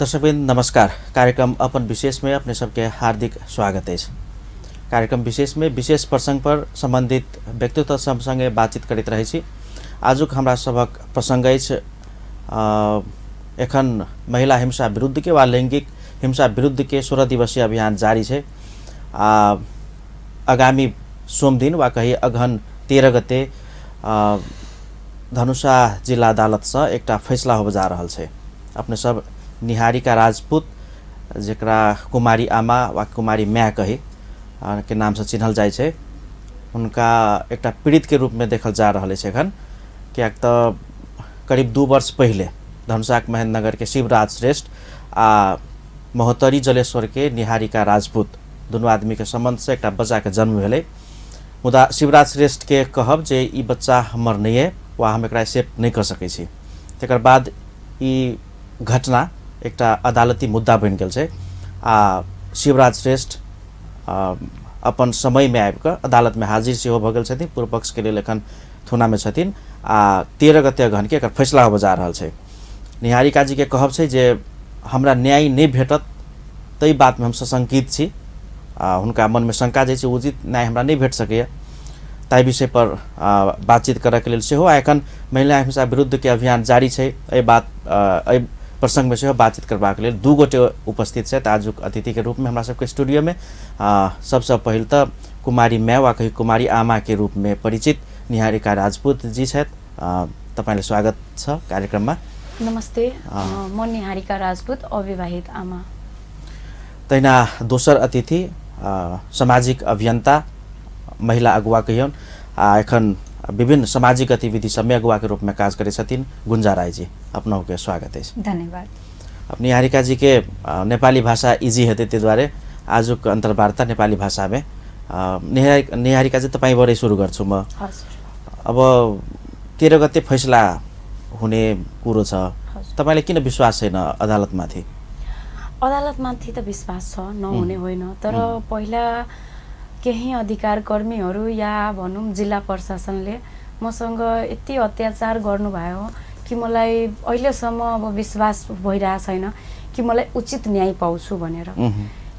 दर्शकवृन्द नमस्कार। कार्यक्रम अपन विशेष में अपने सबके हार्दिक स्वागत है। कार्यक्रम विशेष में विशेष प्रसंग पर संबंधित व्यक्तित्व संगे बातचीत करते रहे छी। आजुक हमरा सबक प्रसंग अछि एखन महिला हिंसा विरुद्ध के वा लैंगिक हिंसा विरुद्ध के 16 दिवसीय अभियान जारी है। आगामी सोम दिन वा कही अगहन 13 गते धनुषा जिला अदालत से एक फैसला हो जा रहा है। अपने सब निहारिका राजपूत जकरा कुमारी आमा वा कुमारी म्या कही के नाम से चिन्हल जाय छे, उनका एक पीड़ित के रूप में देखल जा रहा है। एखन क्या तो करीब 2 वर्ष पहले धनुषाक महेंद्रनगर के शिवराज श्रेष्ठ आ महोत्तरी जलेश्वर के निहारिका राजपूत दोनों आदमी के संबंध से एक बच्चा के जन्म भेले। मुदा शिवराज श्रेष्ठ के कहब जे ई बच्चा हमर नहीं है वा हम एकरा एक्सेप्ट नहीं कर सकै छी। तकर बाद ई घटना एक अदालती मुद्दा बन गल है। शिवराज श्रेष्ठ अपन समय में आबि कर अदालत में हाजिर से भ गेल छथिन। पूर्व पक्ष के लिए एखन थुना में छथिन। 13 गते अगहन के फैसला हो जा रहा है। निहारिका जी के कहब छै जे हमरा न्याय नहीं भेटत, तई बात में हम सशंकित छी। उनका मन में शंका जे उचित न्याय हमरा नहीं भेट सकैया, ताई विषय पर बातचीत करे के लेल सेहो एखन महिला हिंसा विरुद्ध के अभियान जारी है। ए प्रसंग में से बातचीत करबाक लेल 2 गोटे उपस्थित है। आजुक अतिथि के रूप में हमरा सबके स्टूडियो में सबसे पहले तो कुमारी म्या वा कही कुमारी आमा के रूप में परिचित निहारिका राजपूत जी है। तपाईले स्वागत छ कार्यक्रम में। नमस्ते, म निहारिका राजपूत, अविवाहित आमा। तैना दोसर अतिथि सामाजिक अभियंता महिला अगुवा कहियन एखन विभिन्न सामाजिक गतिविधि समय अगुवा के रूप में काज करे छथिन गुंजा राय जी। अपना के स्वागत है। धन्यवाद। अब निहारिका जी के नेपाली भाषा इजी हेते ते द्वारे आजुक अंतर्वार्ता नेपाली भाषा में निहारिका जी तपाईबाट सुरु गर्छु म। अब 13 गते फैसला हुने कुरो छ, तपाईले किन विश्वास छैन अदालतमाथि? अदालतमाथि त विश्वास छ, नहुने होइन। तर पहिला केही अधिकार कर्मीहरू या भनौँ जिल्ला प्रशासनले मसँग यति अत्याचार गर्नुभयो कि मलाई अहिलेसम्म अब विश्वास भइरहेको छैन कि मलाई उचित न्याय पाउँछु भनेर।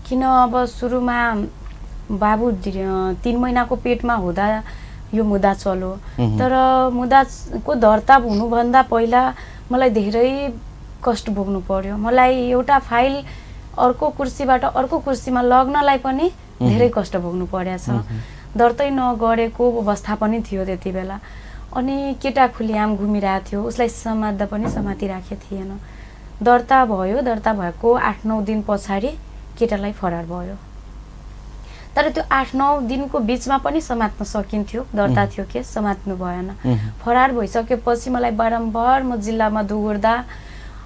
किन अब सुरुमा बाबु 3 महिनाको पेटमा हुँदा यो मुद्दा चल्यो, तर मुद्दाको दर्ता हुनुभन्दा पहिला मलाई धेरै कष्ट भोग्नु पर्यो। मलाई एउटा फाइल अर्को कुर्सीबाट अर्को कुर्सीमा लग्नलाई पनि धेरै कष्ट भोग्नु परेछ। दर्तै नगरेको अवस्था पनि थियो त्यति बेला। अनि केटा खुलिआम घुमिरहेको थियो, उसलाई समात्दा पनि समातिराखे थिएन। दर्ता भयो, दर्ता भएको 8-9 दिन पछाडि केटालाई फरार भयो। तर त्यो 8-9 दिनको बिचमा पनि समात्न सकिन्थ्यो, दर्ता थियो के समात्नु भएन। फरार भइसकेपछि मलाई बारम्बार म जिल्लामा दुगुर्दा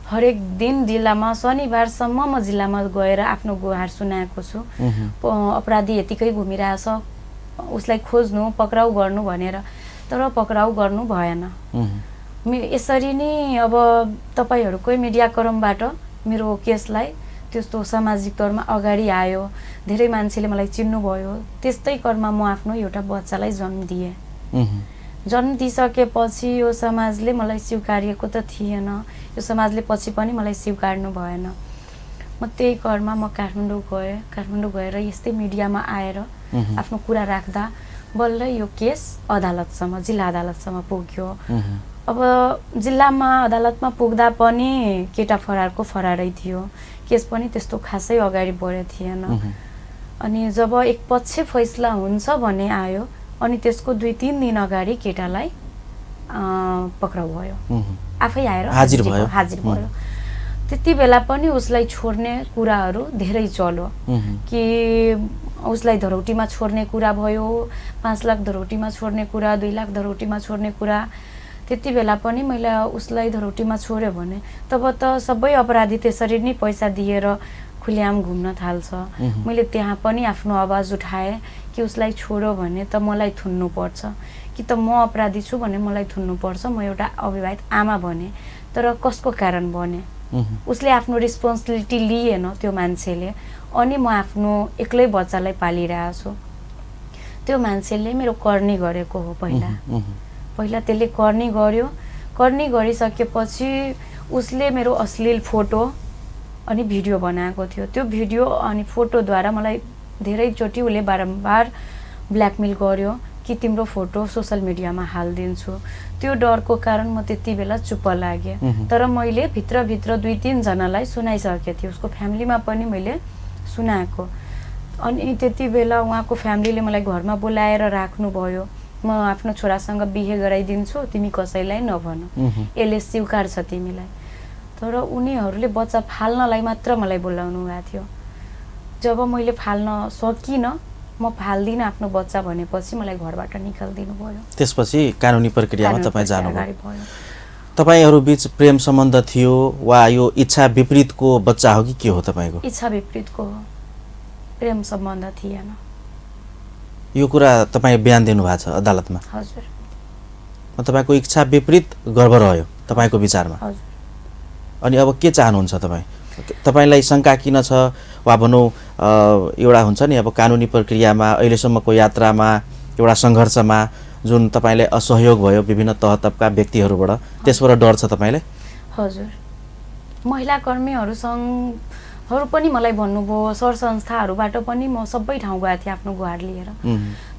हरेक दिन जिल्लामा शनिबारसम्म म जिल्लामा गएर आफ्नो गुहार सुनाएको छु। अपराधी यतिकै घुमिरहेछ, उसलाई खोज्नु पक्राउ गर्नु भनेर, तर पक्राउ गर्नु भएन। यसरी नै अब तपाईहरुकै मिडियाक्रमबाट मेरो केसलाई त्यस्तो सामाजिक तौरमा अगाडि आयो, धेरै मान्छेले मलाई चिन्नु भयो। त्यस्तै क्रममा म आफ्नो एउटा बच्चालाई जन्म दिए। जन्म दिइसकेपछि यो समाजले मलाई स्वीकारेको त थिएन, यो समाजले पछि पनि मलाई स्वीकार्नु भएन। म त्यही क्रममा म काठमाडौँ गए। काठमाडौँ गएर यस्तै मिडियामा आएर आफ्नो कुरा राख्दा बल्ल यो केस अदालतसम्म, जिल्ला अदालतसम्म पुग्यो। अब जिल्लामा अदालतमा पुग्दा पनि केटा फरारको फरारै थियो, केस पनि त्यस्तो खासै अगाडि बढेको थिएन। अनि जब एक पक्ष फैसला हुन्छ भन्ने आयो, अनि त्यसको 2-3 दिन अगाडि केटालाई पक्राउ भयो, आफै आएर हाजिर भयो। त्यति बेला पनि उसलाई छोड्ने कुराहरू धेरै चल्यो कि उसलाई धरौटीमा छोड्ने कुरा भयो, 5 लाख धरौटीमा छोड्ने कुरा, 2 लाख धरौटीमा छोड्ने कुरा। त्यति बेला पनि मैले उसलाई धरौटीमा छोड्यो भने तब त सबै अपराधी त्यसरी नै पैसा दिएर खुलिआम घुम्न थाल्छ। मैले त्यहाँ पनि आफ्नो आवाज उठाएँ कि उसलाई छोड्यो भने त मलाई थुन्नु पर्छ, कि त म अपराधी छु भने मलाई थुन्नु पर्छ। म एउटा अविवाहित आमा बने, तर कसको कारण बने? उसले आफ्नो रिस्पोन्सिबिलिटी लिएन त्यो मान्छेले, अनि म आफ्नो एक्लै बच्चालाई पालिरहेको छु। त्यो मान्छेले मेरो करनी गरेको हो। पहिला त्यसले करनी गर्यो। करनी गरिसकेपछि उसले मेरो अश्लील फोटो अनि भिडियो बनाएको थियो। त्यो भिडियो अनि फोटोद्वारा मलाई धेरैचोटि उसले बारम्बार ब्ल्याकमेल गर्यो कि तिम्रो फोटो सोसल मिडियामा हालिदिन्छु। त्यो डरको कारण म त्यति बेला चुप्प लागेँ। तर मैले भित्रभित्र 2-3 जनालाई सुनाइसकेको थिएँ, उसको फ्यामिलीमा पनि मैले सुनाएको। अनि त्यति बेला उहाँको फ्यामिलीले मलाई घरमा बोलाएर राख्नुभयो। म आफ्नो छोरासँग बिहे गराइदिन्छु, तिमी कसैलाई नभन, यसले स्वीकार छ तिमीलाई। तर उनीहरूले बच्चा फाल्नलाई मात्र मलाई बोलाउनु भएको थियो। जब मैले फाल्न सकिनँ, म फाल्दिनँ आफ्नो बच्चा भनेपछि मलाई घरबाट निकालिदिनु भयो। त्यसपछि कानुनी प्रक्रियामा तपाईँ जानुभयो। तपाईँहरू बीच प्रेम सम्बन्ध थियो वा यो इच्छा विपरीतको बच्चा हो कि के हो तपाईँको? इच्छा विपरीतको हो, प्रेम सम्बन्ध थिएन। यो कुरा तपाईँ बयान दिनुभएको छ अदालतमा? हजुर। तपाईँको इच्छा विपरीत गर्भ रह्यो तपाईँको विचारमा? हजुर। अनि अब के चाहनुहुन्छ तपाईँ? तपाईलाई शङ्का किन छ वा भनौँ एउटा हुन्छ नि अब कानुनी प्रक्रियामा अहिलेसम्मको यात्रामा एउटा सङ्घर्षमा जुन तपाईँले असहयोग भयो विभिन्न तह तबका व्यक्तिहरूबाट, त्यसबाट डर छ तपाईँले? हजुर। महिला कर्मीहरू सङ्घहरू पनि मलाई भन्नुभयो, सर संस्थाहरूबाट पनि म सबै ठाउँ गएको थिएँ आफ्नो गुहार लिएर।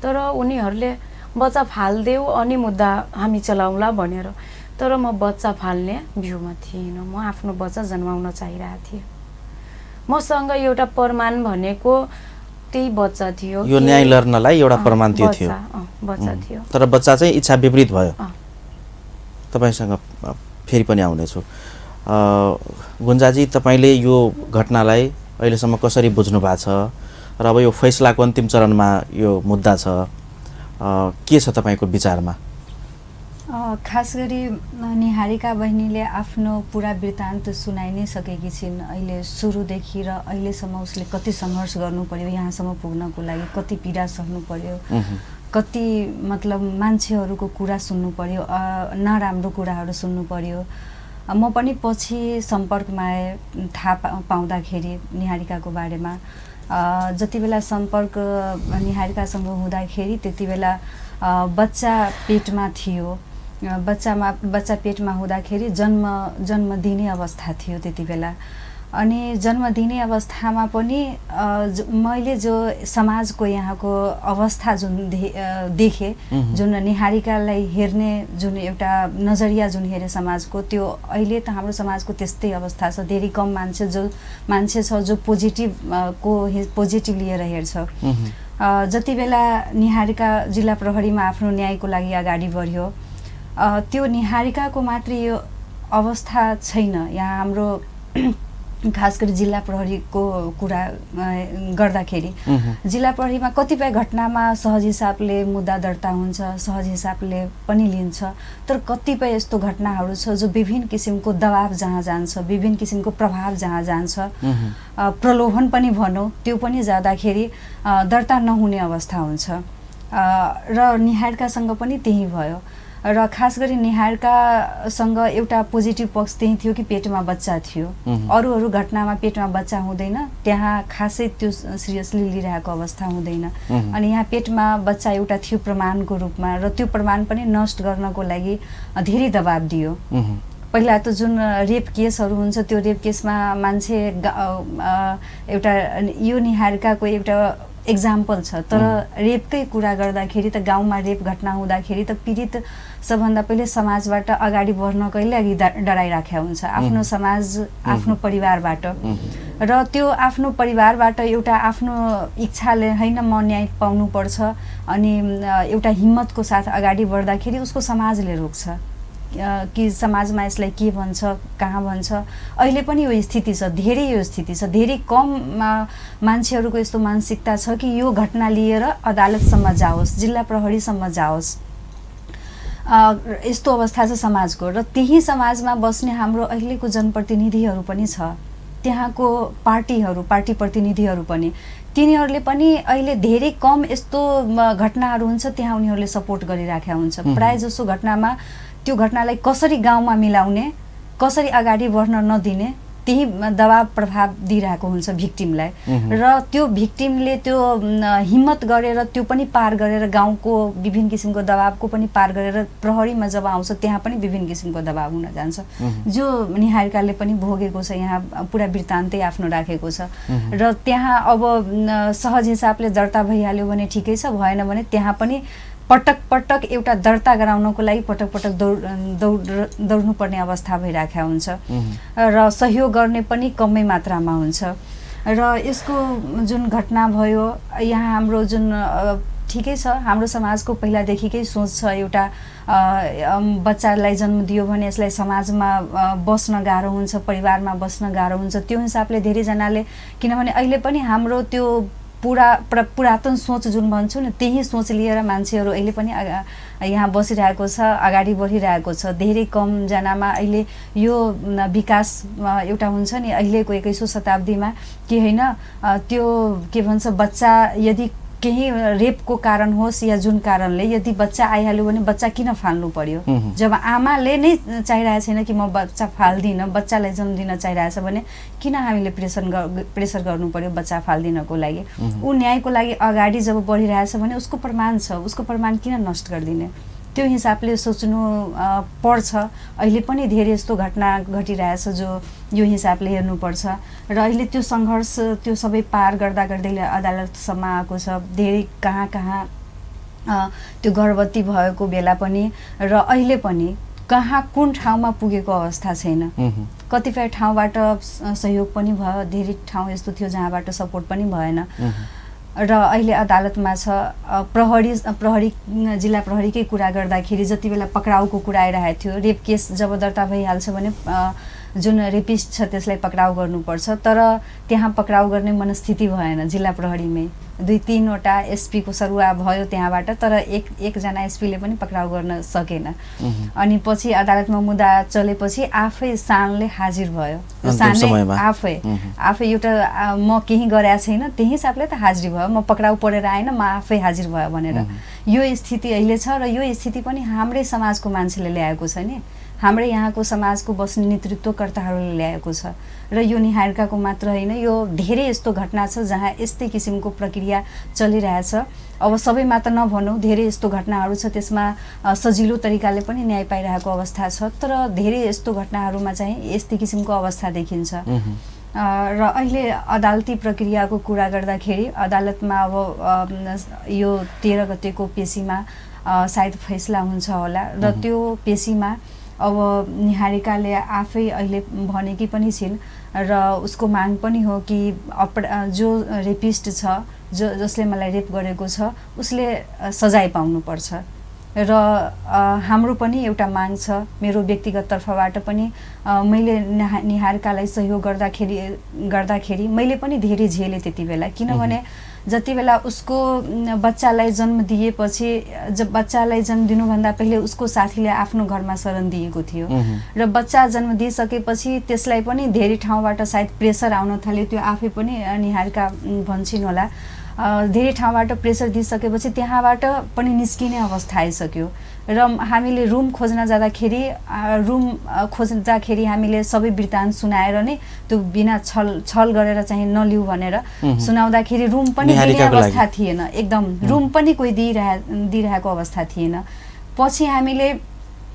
तर उनीहरूले बच्चा फालिदेऊ अनि मुद्दा हामी चलाउँला भनेर। तर म बच्चा फाल्ने भ्यूमा थिइनँ, म आफ्नो बच्चा जन्माउन चाहिरहेको थिएँ। मसँग एउटा प्रमाण भनेको त्यही बच्चा थियो। यो न्याय लड्नलाई एउटा प्रमाण त्यो थियो। बच्चा थियो। तर बच्चा चाहिँ इच्छा विपरीत भयो। तपाईसँग फेरि पनि आउनेछु। गुन्जाजी, तपाईँले यो घटनालाई अहिलेसम्म कसरी बुझ्नु भएको छ र अब यो फैसलाको अन्तिम चरणमा यो मुद्दा छ, के छ तपाईँको विचारमा? खास गरी निहारिका बहिनीले आफ्नो पुरा वृत्तान्त सुनाइ नै सकेकी छिन्। अहिले सुरुदेखि र अहिलेसम्म उसले कति सङ्घर्ष गर्नु पर्यो यहाँसम्म पुग्नको लागि, कति पीडा सहनु पर्यो, कति मतलब मान्छेहरूको कुरा सुन्नु पर्यो, नराम्रो कुराहरू सुन्नु पर्यो। म पनि पछि सम्पर्कमा आएँ थाहा पाउँदाखेरि निहारिकाको बारेमा। जति बेला सम्पर्क निहारिकासँग हुँदाखेरि त्यति बेला बच्चा पेटमा थियो। बच्चा पेटमा हुँदाखेरि जन्म दिने अवस्था थियो त्यति बेला। अनि जन्म दिने अवस्थामा पनि मैले जो समाजको यहाँको अवस्था जुन देखेँ, जुन निहारिकालाई हेर्ने जुन एउटा नजरिया जुन हेरे समाजको, त्यो अहिले त हाम्रो समाजको त्यस्तै अवस्था छ। धेरै कम मान्छे छ जो पोजिटिभ लिएर हेर्छ। जति बेला निहारिका जिल्ला प्रहरीमा आफ्नो न्यायको लागि अगाडि बढ्यो, त्यो निहारिकाको मात्र यो अवस्था छैन। यहाँ हाम्रो खास गरी जिल्ला प्रहरीको कुरा गर्दाखेरि जिल्ला प्रहरीमा कतिपय घटनामा सहज हिसाबले मुद्दा दर्ता हुन्छ, सहज हिसाबले पनि लिन्छ। तर कतिपय यस्तो घटनाहरू छ जो विभिन्न किसिमको दबाब जहाँ जान्छ, विभिन्न किसिमको प्रभाव जहाँ जान्छ, प्रलोभन पनि भनौँ, त्यो पनि जाँदाखेरि दर्ता नहुने अवस्था हुन्छ। र निहारिकासँग पनि त्यही भयो। र खास गरी निहारिकासँग एउटा पोजिटिभ पक्ष त्यही थियो कि पेटमा बच्चा थियो। अरू घटनामा पेटमा बच्चा हुँदैन, त्यहाँ खासै त्यो सिरियसली लिइरहेको अवस्था हुँदैन। अनि यहाँ पेटमा बच्चा एउटा थियो प्रमाणको रूपमा, र त्यो प्रमाण पनि नष्ट गर्नको लागि धेरै दबाब दियो। पहिला त जुन रेप केसहरू हुन्छ, त्यो रेप केसमा मान्छे एउटा यो निहारिकाको एउटा एक्जाम्पल छ। तर रेपकै कुरा गर्दाखेरि त गाउँमा रेप घटना हुँदाखेरि त पीडित सबभन्दा पहिले समाजबाट अगाडि बढ्नकै लागि डराइराखेको हुन्छ, आफ्नो समाज, आफ्नो परिवारबाट। र त्यो आफ्नो परिवारबाट एउटा आफ्नो इच्छाले होइन म न्याय पाउनुपर्छ अनि एउटा हिम्मतको साथ अगाडि बढ्दाखेरि उसको समाजले रोक्छ कि समाजमा यसलाई के भन्छ, कहाँ भन्छ। अहिले पनि यो स्थिति छ, धेरै यो स्थिति छ। धेरै कम मान्छेहरूको यस्तो मानसिकता छ कि यो घटना लिएर अदालतसम्म जाओस्, जिल्ला प्रहरीसम्म जाओस्। यस्तो अवस्था छ समाजको। र त्यही समाजमा बस्ने हाम्रो अहिलेको जनप्रतिनिधिहरू पनि छ, त्यहाँको पार्टी प्रतिनिधिहरू पनि, तिनीहरूले पनि अहिले धेरै कम यस्तो घटनाहरू हुन्छ त्यहाँ उनीहरूले सपोर्ट गरिराखेका हुन्छ। प्रायः जसो घटनामा त्यो घटनालाई कसरी गाउँमा मिलाउने, कसरी अगाडि बढ्न नदिने, त्यही दबाब प्रभाव दिइरहेको हुन्छ भिक्टिमलाई र त्यो भिक्टिमले त्यो हिम्मत गरेर त्यो पनि पार गरेर गाउँको विभिन्न किसिमको दबाबको पनि पार गरेर प्रहरीमा जब आउँछ त्यहाँ पनि विभिन्न किसिमको दबाब हुन जान्छ जो निहारिकाले पनि भोगेको छ। यहाँ पुरा वृत्तान्तै आफ्नो राखेको छ र त्यहाँ अब सहज हिसाबले दर्ता भइहाल्यो भने ठिकै छ, भएन भने त्यहाँ पनि पटक पटक एउटा दर्ता गराउनको लागि पटक पटक दौड्नुपर्ने अवस्था भइराखेको हुन्छ र सहयोग गर्ने पनि कमै मात्रामा हुन्छ। र यसको जुन घटना भयो यहाँ हाम्रो जुन ठिकै छ, हाम्रो समाजको पहिलादेखिकै सोच छ एउटा बच्चालाई जन्म दियो भने यसलाई समाजमा बस्न गाह्रो हुन्छ, परिवारमा बस्न गाह्रो हुन्छ। त्यो हिसाबले धेरैजनाले, किनभने अहिले पनि हाम्रो त्यो पुरातन सोच जुन भन्छौँ नि त्यही सोच लिएर मान्छेहरू अहिले पनि यहाँ बसिरहेको छ, अगाडि बढिरहेको छ। धेरै कम जनामा अहिले यो विकास एउटा हुन्छ नि अहिलेको 21औं शताब्दीमा कि होइन, त्यो के भन्छ बच्चा यदि केही रेपको कारण होस् या जुन कारणले यदि बच्चा आइहाल्यो भने बच्चा किन फाल्नु पर्यो? जब आमाले नै चाहिरहेको छैन कि म बच्चा फाल्दिनँ, बच्चालाई जन्म दिन चाहिरहेछ भने किन हामीले प्रेसर गर्नु पर्यो बच्चा फाल्दिनको लागि? ऊ न्यायको लागि अगाडि जब बढिरहेछ भने उसको प्रमाण छ, उसको प्रमाण किन नष्ट गरिदिने? त्यो हिसाबले सोच्नु पर्छ। अहिले पनि धेरै यस्तो घटना घटिरहेछ जो यो हिसाबले हेर्नुपर्छ र अहिले त्यो सङ्घर्ष त्यो सबै पार गर्दा गर्दै अदालतसम्म आएको छ। धेरै कहाँ त्यो गर्भवती भएको बेला पनि र अहिले पनि कहाँ कुन ठाउँमा पुगेको अवस्था छैन। कतिपय ठाउँबाट सहयोग पनि भयो, धेरै ठाउँ यस्तो थियो जहाँबाट सपोर्ट पनि भएन र अहिले अदालतमा छ। प्रहरी जिल्ला प्रहरीकै कुरा गर्दाखेरि जति बेला पक्राउको कुरा आइरहेको थियो, रेप केस जब दर्ता भइहाल्छ भने जुन रेपिस्ट छ त्यसलाई पक्राउ गर्नुपर्छ, तर त्यहाँ पक्राउ गर्ने मनस्थिति भएन जिल्ला प्रहरीमै। 2-3वटा एसपीको सरुवा भयो त्यहाँबाट, तर एकजना एसपीले पनि पक्राउ गर्न सकेन। अनि पछि अदालतमा मुद्दा चलेपछि आफै सानले हाजिर भयो। सानले आफै एउटा म केही गरेको छैन त्यही हिसाबले त हाजिर भयो, म पक्राउ परेर आएन, म आफै हाजिर भयो भनेर। यो स्थिति अहिले छ र यो स्थिति पनि हाम्रै समाजको मान्छेले ल्याएको छ नि, हाम्रै यहाँको समाजको बस्ने नेतृत्वकर्ताहरूले ल्याएको छ र यो निहारिकाको मात्र होइन, यो धेरै यस्तो घटना छ जहाँ यस्तै किसिमको प्रक्रिया चलिरहेछ। अब सबैमा त नभनौँ, धेरै यस्तो घटनाहरू छ त्यसमा सजिलो तरिकाले पनि न्याय पाइरहेको अवस्था छ, तर धेरै यस्तो घटनाहरूमा चाहिँ यस्तै किसिमको अवस्था देखिन्छ। र अहिले अदालती प्रक्रियाको कुरा गर्दाखेरि अदालतमा अब यो 13 गतेको पेशीमा सायद फैसला हुन्छ होला र त्यो पेशीमा अब निहारिकाले आफै अहिले भनेकी पनि छिन् र उसको माग पनि हो कि जो रेपिस्ट छ, जसले मलाई रेप गरेको छ उसले सजाय पाउनुपर्छ। र हाम्रो पनि एउटा माग छ, मेरो व्यक्तिगत तर्फबाट पनि मैले निहारिकालाई सहयोग गर्दाखेरि मैले पनि धेरै झेलेँ त्यति बेला। किनभने जति बेला उसको बच्चालाई जन्म दिएपछि, जब बच्चालाई जन्म दिनुभन्दा पहिले उसको साथीले आफ्नो घरमा शरण दिएको थियो र बच्चा जन्म दिइसकेपछि त्यसलाई पनि धेरै ठाउँबाट सायद प्रेसर आउन थाल्यो। त्यो आफै पनि निहारिका भन्छिन् होला, धेरै ठाउँबाट प्रेसर दिइसकेपछि त्यहाँबाट पनि निस्किने अवस्था आइसक्यो र हामीले रुम खोज्न जाँदाखेरि हामीले सबै वृत्तान्त सुनाएर नै त्यो बिना छल गरेर चाहिँ नलिउ भनेर सुनाउँदाखेरि रुम पनि दिने अवस्था थिएन, एकदम रुम पनि कोही दिइरहेको अवस्था थिएन। पछि हामीले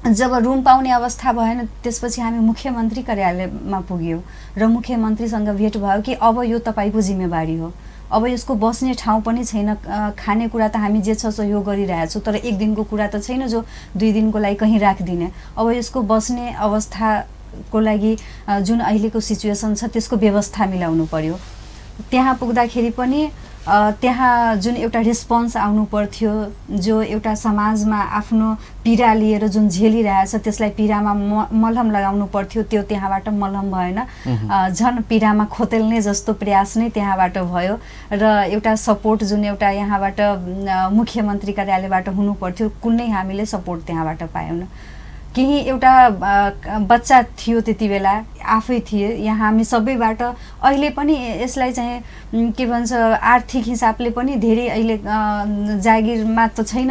जब रुम पाउने अवस्था भएन त्यसपछि हामी मुख्यमन्त्री कार्यालयमा पुग्यौँ र मुख्यमन्त्रीसँग भेट भयो कि अब यो तपाईँको जिम्मेवारी हो, अब यसको बस्ने ठाउँ पनि छैन, खानेकुरा त हामी जे छ सहयोग गरिरहेछौँ तर एक दिनको कुरा त छैन जो 2 दिनको लागि कहीँ राखिदिने। अब यसको बस्ने अवस्थाको लागि जुन अहिलेको सिचुएसन छ त्यसको व्यवस्था मिलाउनु पर्यो। त्यहाँ पुग्दाखेरि पनि त्यहाँ जुन एउटा रेस्पोन्स आउनु पर्थ्यो, जो एउटा समाजमा आफ्नो पीडा लिएर जुन झेलिरहेछ त्यसलाई पीडामा मलहम लगाउनु पर्थ्यो, त्यो त्यहाँबाट मलहम भएन, झन् पीडामा खोतेल्ने जस्तो प्रयास नै त्यहाँबाट भयो र एउटा सपोर्ट जुन एउटा यहाँबाट मुख्यमन्त्री कार्यालयबाट हुनु पर्थ्यो कुनै हामीले सपोर्ट त्यहाँबाट पाएनौँ। केही एउटा बच्चा थियो त्यति बेला, आफै थिए यहाँ हामी सबैबाट। अहिले पनि यसलाई चाहिँ के भन्छ आर्थिक हिसाबले पनि धेरै अहिले जागिरमा त छैन।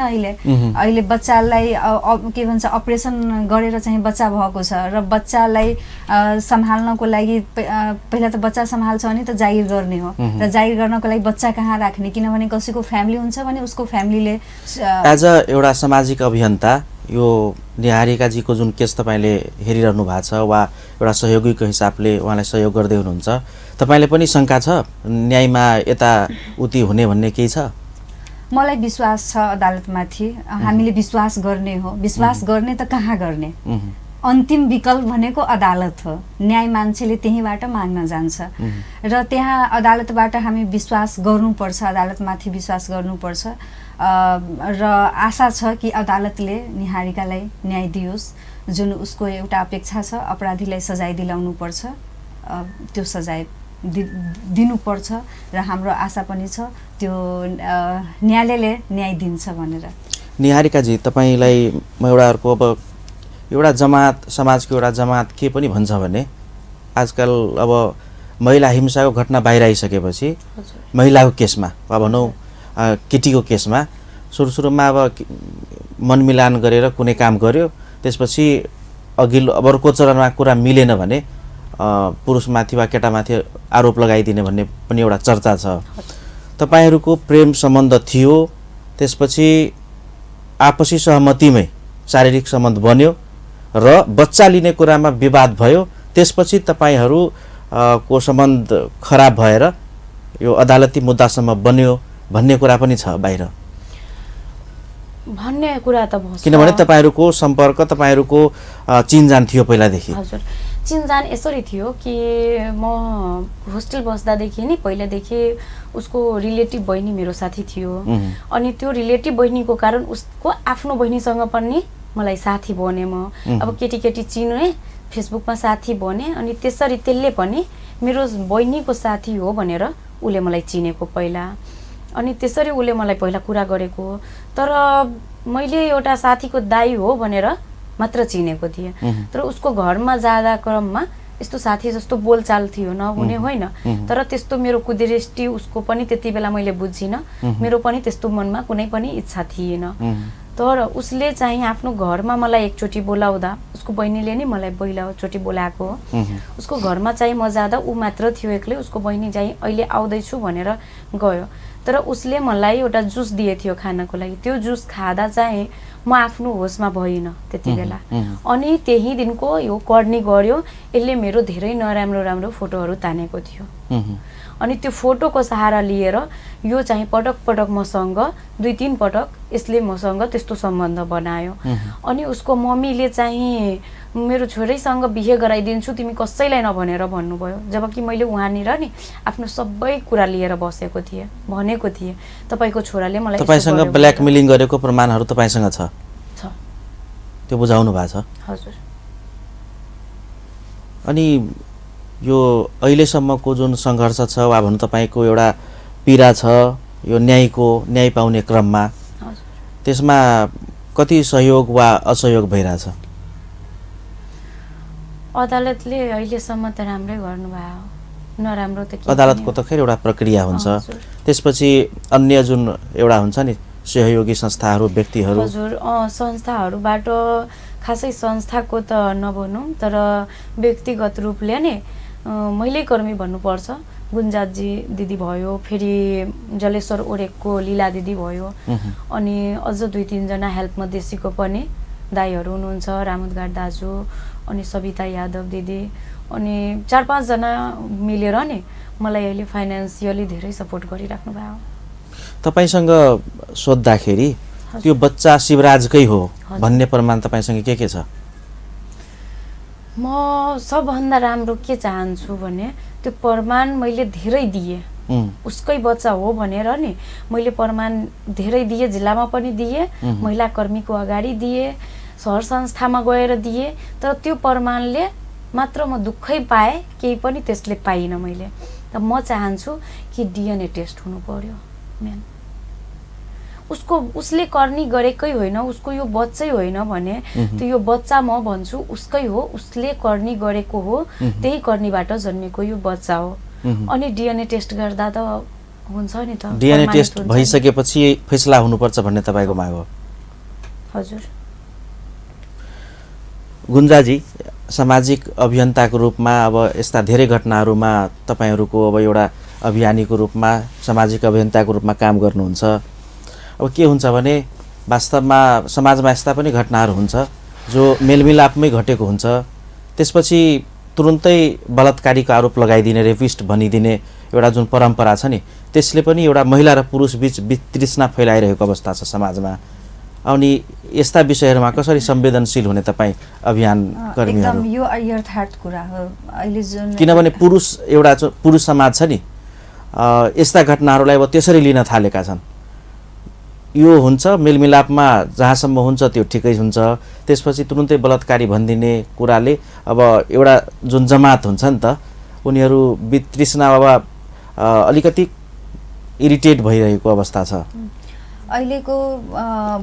अहिले बच्चालाई के भन्छ अपरेसन गरेर चाहिँ बच्चा भएको छ र बच्चालाई सम्हाल्नको लागि पहिला त बच्चा सम्हाल्छ भने त जागिर गर्ने हो र जागिर गर्नको लागि बच्चा कहाँ राख्ने, किनभने कसैको फ्यामिली हुन्छ भने उसको फ्यामिलीले। एज अ एउटा सामाजिक अभियन्ता यो निहारिकाजीको जुन केस तपाईँले हेरिरहनु भएको छ वा एउटा सहयोगीको हिसाबले उहाँलाई सहयोग गर्दै हुनुहुन्छ, तपाईँले पनि शङ्का छ न्यायमा यताउति हुने भन्ने केही छ? मलाई विश्वास छ अदालतमाथि। हामीले विश्वास गर्ने हो, विश्वास गर्ने त कहाँ गर्ने, अन्तिम विकल्प भनेको अदालत हो। न्याय मान्छेले त्यहीँबाट माग्न जान्छ र त्यहाँ अदालतबाट हामी विश्वास गर्नुपर्छ, अदालतमाथि विश्वास गर्नुपर्छ र आशा छ कि अदालतले निहारिकालाई न्याय दियोस्। जुन उसको एउटा अपेक्षा छ, अपराधीलाई सजाय दिलाउनुपर्छ, त्यो सजाय दिनुपर्छ र हाम्रो आशा पनि छ त्यो न्यायालयले न्याय दिन्छ भनेर। निहारिकाजी, तपाईँलाई म एउटा अर्को अब एउटा जमात, समाजको एउटा जमात के पनि भन्छ भने आजकल अब महिला हिंसाको घटना बाहिर आइसकेपछि महिलाको केसमा वा भनौँ केटीको केसमा सुरुमा अब मनमिलान गरेर कुनै काम गर्यो, त्यसपछि अघिल्लो अब अर्को चरणमा कुरा मिलेन भने पुरुषमाथि वा केटामाथि आरोप लगाइदिने भन्ने पनि एउटा चर्चा छ। तपाईँहरूको प्रेम सम्बन्ध थियो, त्यसपछि आपसी सहमतिमै शारीरिक सम्बन्ध बन्यो र बच्चा लिने कुरामा विवाद भयो, त्यसपछि तपाईँहरू को सम्बन्ध खराब भएर यो अदालती मुद्दासम्म बन्यो भन्ने कुरा पनि छ बाहिर। भन्ने कुरा त भयो, किनभने तपाईँहरूको सम्पर्क, तपाईँहरूको चिनजान थियो पहिलादेखि। हजुर, चिनजान यसरी थियो कि म होस्टेल बस्दादेखि नि पहिलादेखि उसको रिलेटिभ बहिनी मेरो साथी थियो। अनि त्यो रिलेटिभ बहिनीको कारण उसको आफ्नो बहिनीसँग पनि मलाई साथी बने। म अब केटी केटी चिने, फेसबुकमा साथी बने। अनि त्यसरी त्यसले पनि मेरो बहिनीको साथी हो भनेर उसले मलाई चिनेको पहिला। अनि त्यसरी उसले मलाई पहिला कुरा गरेको, तर मैले एउटा साथीको दाइ हो भनेर मात्र चिनेको थिएँ। तर उसको घरमा जाँदा क्रममा यस्तो साथी जस्तो बोलचाल थियो, नहुने होइन, तर त्यस्तो मेरो कुदृष्टि उसको पनि त्यति बेला मैले बुझिनँ, मेरो पनि त्यस्तो मनमा कुनै पनि इच्छा थिएन। तर उसले चाहिँ आफ्नो घरमा मलाई एकचोटि बोलाउँदा, उसको बहिनीले नै मलाई पहिलोचोटि बोलाएको हो, उसको घरमा चाहिँ म जाँदा ऊ मात्र थियो एक्लै, उसको बहिनी चाहिँ अहिले आउँदैछु भनेर गयो। तर उसले मलाई एउटा जुस दिए थियो खानको लागि, त्यो जुस खाँदा चाहिँ म आफ्नो होसमा भइनँ त्यति बेला। अनि त्यही दिनको यो कर्नी गर्यो, यसले मेरो धेरै नराम्रो फोटोहरू तानेको थियो। अनि त्यो फोटोको सहारा लिएर यो चाहिँ पटक पटक मसँग 2-3 पटक यसले मसँग त्यस्तो सम्बन्ध बनायो। अनि उसको मम्मीले चाहिँ मेरो छोरीसँग बिहे गराइदिन्छु तिमी कसैलाई नभनेर भन्नुभयो, जबकि मैले उहाँनिर नि आफ्नो सबै कुरा लिएर बसेको थिएँ, भनेको थिएँ तपाईँको छोराले मलाई। तपाईँसँग ब्ल्याकमेलिङ गरेको प्रमाणहरू तपाईँसँग छ? त्यो बुझाउनु भएको छ? हजुर। अनि यो अहिलेसम्मको जुन सङ्घर्ष छ वा भनौँ तपाईँको एउटा पीडा छ यो न्याय पाउने क्रममा, त्यसमा कति सहयोग वा असहयोग भइरहेछ? अदालतले अहिलेसम्म त राम्रै गर्नुभयो, नराम्रो त के। अदालतको त खैर एउटा प्रक्रिया हुन्छ, त्यसपछि अन्य जुन एउटा हुन्छ नि सहयोगी संस्थाहरू, व्यक्तिहरू। हजुर, संस्थाहरूबाट खासै संस्थाको त नभनौँ, तर व्यक्तिगत रूपले नै महिला कर्मी भन्नुपर्छ, गुन्जाजी दिदी भयो, फेरि जलेश्वर ओरेकको लीला दिदी भयो, अनि अझ 2-3 जना हेल्प मधेसीको पनि दाइहरू हुनुहुन्छ, रामुदगाड दाजु, अनि सविता यादव दिदी, अनि 4-5 जना मिलेर नि मलाई अहिले फाइनेन्सियली धेरै सपोर्ट गरिराख्नु भयो। तपाईसँग सोद्धाखेरि त्यो बच्चा शिवराजकै हो भन्ने प्रमाण तपाईसँग के छ? म सबभन्दा राम्रो के चाहन्छु भने त्यो प्रमाण मैले धेरै दिएँ, उसकै बच्चा हो भनेर नि मैले प्रमाण धेरै दिएँ, जिल्लामा पनि दिएँ, महिला कर्मीको अगाडि दिएँ, सहर संस्थामा गएर दिएँ, तर त्यो प्रमाणले मात्र म दुःखै पाएँ, केही पनि त्यसले पाइनँ मैले। त म चाहन्छु कि DNA टेस्ट हुनु पर्यो मेन। उसले करनी गरेकै होइन, उसको यो बच्चै होइन भने त यो बच्चा म भन्छु उसकै हो, उसले करनी गरेको हो, त्यही करनीबाट जन्मेको यो बच्चा हो। अनि डिएनए टेस्ट गर्दा त हुन्छ नि त, डिएनए टेस्ट भइसकेपछि फैसला हुनुपर्छ भन्ने तपाईको माग हो? हजुर। गुन्जाजी, सामाजिक अभियन्ताको रूपमा अब यस्ता धेरै घटनाहरूमा तपाईहरूको अब एउटा अभियानीको रूपमा, सामाजिक अभियन्ताको रूपमा काम गर्नुहुन्छ। अब के हुन्छ भने वास्तवमा समाजमा यस्ता पनि घटनाहरू हुन्छ जो मेलमिलापमै घटेको हुन्छ, त्यसपछि तुरुन्तै बलात्कारीको आरोप लगाइदिने, रेपिस्ट भनिदिने एउटा जुन परम्परा छ नि, त्यसले पनि एउटा महिला र पुरुष बीच वितृष्णा फैलाइरहेको अवस्था छ समाजमा। अनि यस्ता विषयहरूमा कसरी संवेदनशील हुने तपाईँ अभियान कर्मीहरू? एकदम यो यथार्थ कुरा हो अहिले जुन, किनभने एउटा पुरुष समाज छ नि, यस्ता घटनाहरूलाई अब त्यसरी लिन थालेका छन्। यो हुन्छ मेलमिलापमा जहाँसम्म हुन्छ त्यो ठिकै हुन्छ, त्यसपछि तुरुन्तै बलात्कारी भनिदिने कुराले अब एउटा जुन जमात हुन्छ नि त, उनीहरू वितृष्णा वा अलिकति इरिटेट भइरहेको अवस्था छ। अहिलेको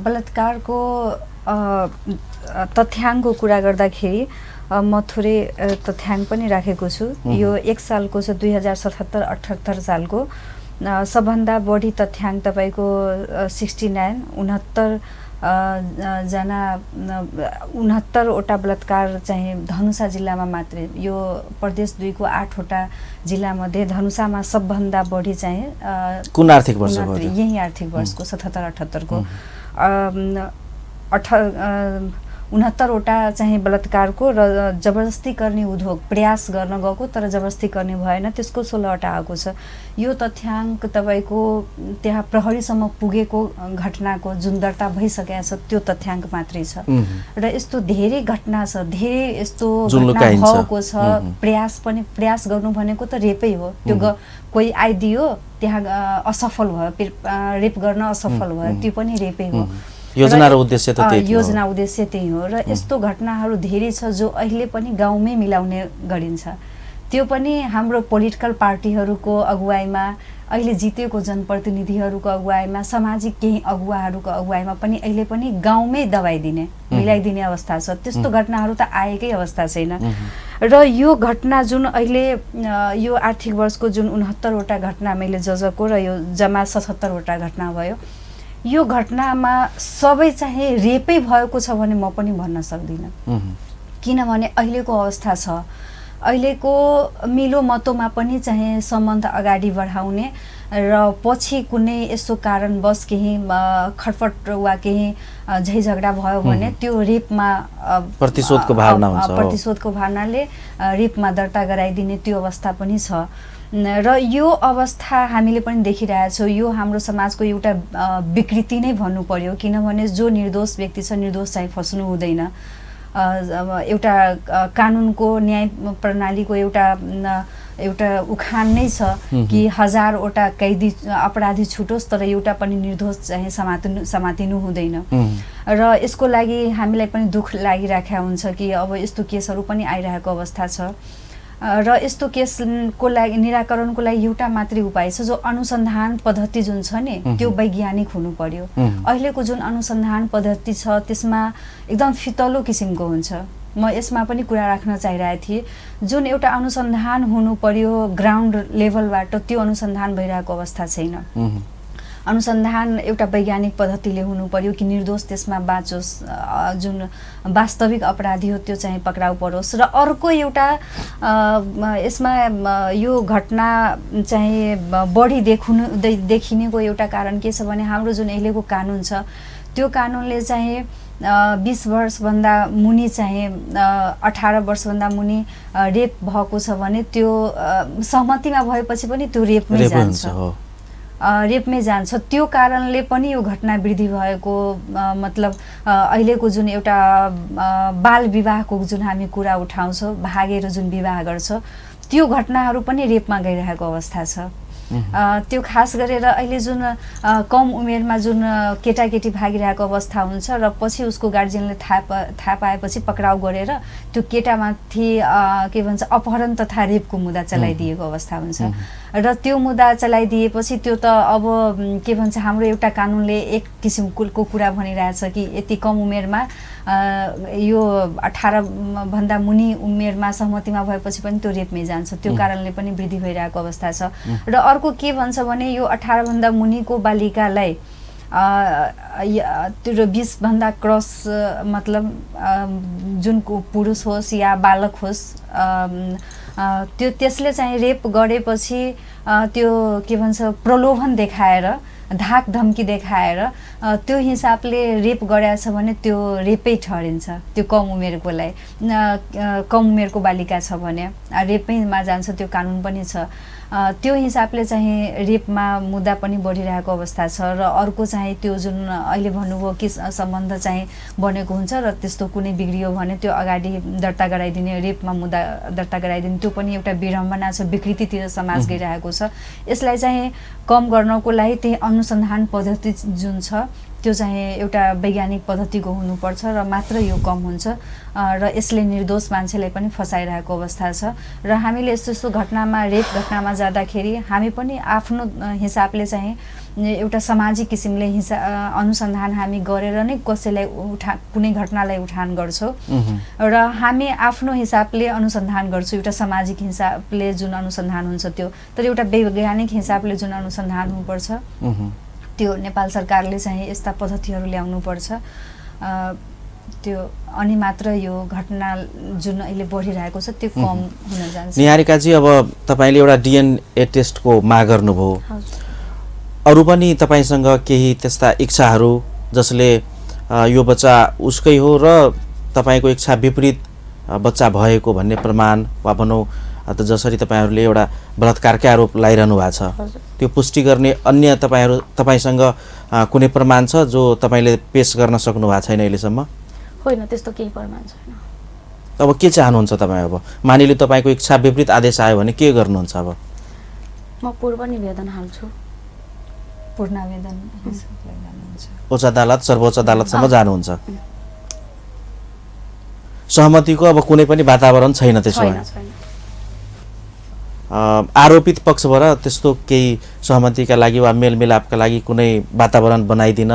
बलात्कारको तथ्याङ्कको कुरा गर्दाखेरि म थोरै तथ्याङ्क पनि राखेको छु। यो 1 सालको छ, 2077-78 सालको सबभन्दा बढी तथ्याङ्क तपाईँको 69 69वटा बलात्कार चाहिँ धनुषा जिल्लामा मात्रै। यो प्रदेश 2 को 8वटा जिल्लामध्ये धनुषामा सबभन्दा बढी चाहिँ कुन आर्थिक वर्ष हो? यही आर्थिक वर्षको 77-78 को 69वटा चाहिँ बलात्कारको र जबरजस्ती गर्ने उद्योग प्रयास गर्न गएको तर जबरजस्ती गर्ने भएन, त्यसको 16वटा आएको छ। यो तथ्याङ्क तपाईँको त्यहाँ प्रहरीसम्म पुगेको घटनाको जुन दर्ता भइसकेको छ त्यो तथ्याङ्क मात्रै छ। र यस्तो धेरै घटना छ, धेरै यस्तो घटना भएको छ। प्रयास गर्नु भनेको त रेपै हो। त्यो कोही आइदियो त्यहाँ असफल भयो, रेप गर्न असफल भयो, त्यो पनि रेपै हो। योजना र उद्देश्य त त्यही हो। योजना उद्देश्य त्यही हो। र यस्तो घटनाहरू धेरै छ जो अहिले पनि गाउँमै मिलाउने गरिन्छ। त्यो पनि हाम्रो पोलिटिकल पार्टीहरूको अगुवाईमा, अहिले जितेको जनप्रतिनिधिहरूको अगुवाईमा, सामाजिक केही अगुवाहरूको अगुवाईमा पनि अहिले पनि गाउँमै दबाइदिने मिलाइदिने अवस्था छ। त्यस्तो घटनाहरू त आएकै अवस्था छैन। र यो घटना जुन अहिले यो आर्थिक वर्षको जुन 69वटा घटना मैले जजेको र यो जम्मा 77वटा घटना भयो, यो घटनामा सबै चाहिँ रेपै भएको छ भने म पनि भन्न सक्दिनँ। किनभने अहिलेको अवस्था छ, अहिलेको मिलो मतोमा पनि चाहिँ सम्बन्ध अगाडि बढाउने र पछि कुनै यस्तो कारणवश केही खटपट वा केही झैझगडा भयो भने त्यो रेपमा प्रतिशोधको भावना हुन्छ। प्रतिशोधको भावनाले रेपमा दर्ता गराइदिने त्यो अवस्था पनि छ। र यो अवस्था हामीले पनि देखिरहेछौँ। यो हाम्रो समाजको एउटा विकृति नै भन्नु पर्यो। किनभने जो निर्दोष व्यक्ति छ, निर्दोष चाहिँ फस्नु हुँदैन। एउटा कानुनको न्याय प्रणालीको एउटा उखान नै छ कि 1000वटा कैदी अपराधी छुटोस् तर एउटा पनि निर्दोष चाहिँ समातिनु हुँदैन। र यसको लागि हामीलाई पनि दुःख लागिरहेको हुन्छ कि अब यस्तो केसहरू पनि आइरहेको अवस्था छ। र यस्तो केसको लागि निराकरणको लागि एउटा मात्रै उपाय छ, जो अनुसन्धान पद्धति जुन छ नि त्यो वैज्ञानिक हुनु पर्यो। अहिलेको जुन अनुसन्धान पद्धति छ त्यसमा एकदम फितलो किसिमको हुन्छ। म यसमा पनि कुरा राख्न चाहिरहेको थिएँ। जुन एउटा अनुसन्धान हुनु पर्यो ग्राउन्ड लेभलबाट, त्यो अनुसन्धान भइरहेको अवस्था छैन। अनुसन्धान एउटा वैज्ञानिक पद्धतिले हुनु पर्यो कि निर्दोष त्यसमा बाँचोस्, जुन वास्तविक अपराधी हो त्यो चाहिँ पक्राउ परोस्। र अर्को एउटा यसमा यो घटना चाहिँ बढी देखिनेको एउटा कारण के छ भने हाम्रो जुन अहिलेको कानुन छ त्यो कानुनले चाहिँ 20 वर्षभन्दा मुनि चाहिँ 18 वर्षभन्दा मुनि रेप भएको छ भने त्यो सहमतिमा भएपछि पनि त्यो रेपमै जान्छ। त्यो कारणले पनि यो घटना वृद्धि भएको मतलब अहिलेको जुन एउटा बाल विवाहको जुन हामी कुरा उठाउँछौँ, भागेर जुन विवाह गर्छ त्यो घटनाहरू पनि रेपमा गइरहेको अवस्था छ। त्यो खास गरेर अहिले जुन कम उमेरमा जुन केटाकेटी भागिरहेको अवस्था हुन्छ र पछि उसको गार्जियनले थाहा पाएपछि पक्राउ गरेर त्यो केटामाथि के भन्छ अपहरण तथा रेपको मुद्दा चलाइदिएको अवस्था हुन्छ र त्यो मुद्दा चलाइदिएपछि त्यो त अब के भन्छ हाम्रो एउटा कानुनले एक किसिमको कुरा भनिरहेछ कि यति कम उमेरमा यो 18 भन्दा मुनि उमेरमा सहमतिमा भएपछि पनि त्यो रेपमै जान्छ, त्यो कारणले पनि वृद्धि भइरहेको अवस्था छ। र अर्को के भन्छ भने यो 18 भन्दा मुनिको बालिकालाई त्यो 20 भन्दा क्रस मतलब जुन पुरुष होस् या बालक होस् त्यो त्यसले चाहिँ रेप गरेपछि त्यो के भन्छ प्रलोभन देखाएर धाक धम्की देखाएर त्यो हिसाबले रेप गरेछ भने त्यो रेपै ठहरिन्छ, त्यो कम उमेरकोलाई कम उमेरको बालिका छ भने रेपैमा जान्छ, त्यो कानुन पनि छ। त्यो हिसाबले चाहिँ रेपमा मुद्दा पनि बढिरहेको अवस्था छ। र अर्को चाहिँ त्यो जुन अहिले भन्नुभयो कि सम्बन्ध चाहिँ बनेको हुन्छ र त्यस्तो कुनै बिग्रियो भने त्यो अगाडि दर्ता गराइदिने, रेपमा मुद्दा दर्ता गराइदिने, त्यो पनि एउटा विडम्बना छ, विकृतितिर समाज गइरहेको छ। यसलाई चाहिँ कम गर्नको लागि त्यही अनुसन्धान पद्धति जुन छ त्यो चाहिँ एउटा वैज्ञानिक पद्धतिको हुनुपर्छ र मात्र यो कम हुन्छ र यसले निर्दोष मान्छेलाई पनि फसाइरहेको अवस्था छ। र हामीले यस्तो यस्तो घटनामा रेप घटनामा जाँदाखेरि हामी पनि आफ्नो हिसाबले चाहिँ एउटा सामाजिक किसिमले अनुसन्धान हामी गरेर नै कसैलाई कुनै घटनालाई उठान गर्छौँ र हामी आफ्नो हिसाबले अनुसन्धान गर्छौँ, एउटा सामाजिक हिसाबले जुन अनुसन्धान हुन्छ त्यो, तर एउटा वैज्ञानिक हिसाबले जुन अनुसन्धान हुनुपर्छ त्यो नेपाल सरकारले चाहिँ यस्ता पद्धतिहरू ल्याउनु पर्छ। त्यो अनि मात्र यो घटना जुन अहिले बढिरहेको छ त्यो कम हुन जान्छ। निहारिकाजी, अब तपाईले एउटा डिएनए टेस्टको माग गर्नुभयो, अरू पनि तपाईसँग केही त्यस्ता इच्छाहरू जसले यो बच्चा उसकै हो र तपाईको इच्छा विपरीत बच्चा भएको भन्ने प्रमाण वा भनौँ त जसरी तपाईहरूले एउटा बलात्कारकै आरोप लगाइरहनु भएको छ त्यो पुष्टि गर्ने अन्य तपाईसँग कुनै प्रमाण छ जो तपाईले पेश गर्न सक्नु भएको छैन अहिलेसम्म? होइन, त्यस्तो केही प्रमाण छैन। अब के चाहनुहुन्छ तपाईँ? अब मानिले तपाईको इच्छा विपरीत आदेश आयो भने के गर्नुहुन्छ? अब म पूर्व निवेदन हाल्छु। पूर्ण आवेदन उच्च अदालत, सर्वोच्च अदालतसम्म जानुहुन्छ? सहमतिको अब कुनै पनि वातावरण छैन त्यसो भए? आरोपित पक्षबाट त्यस्तो केही सहमतिका लागि वा मेलमिलापका लागि कुनै वातावरण बनाइदिन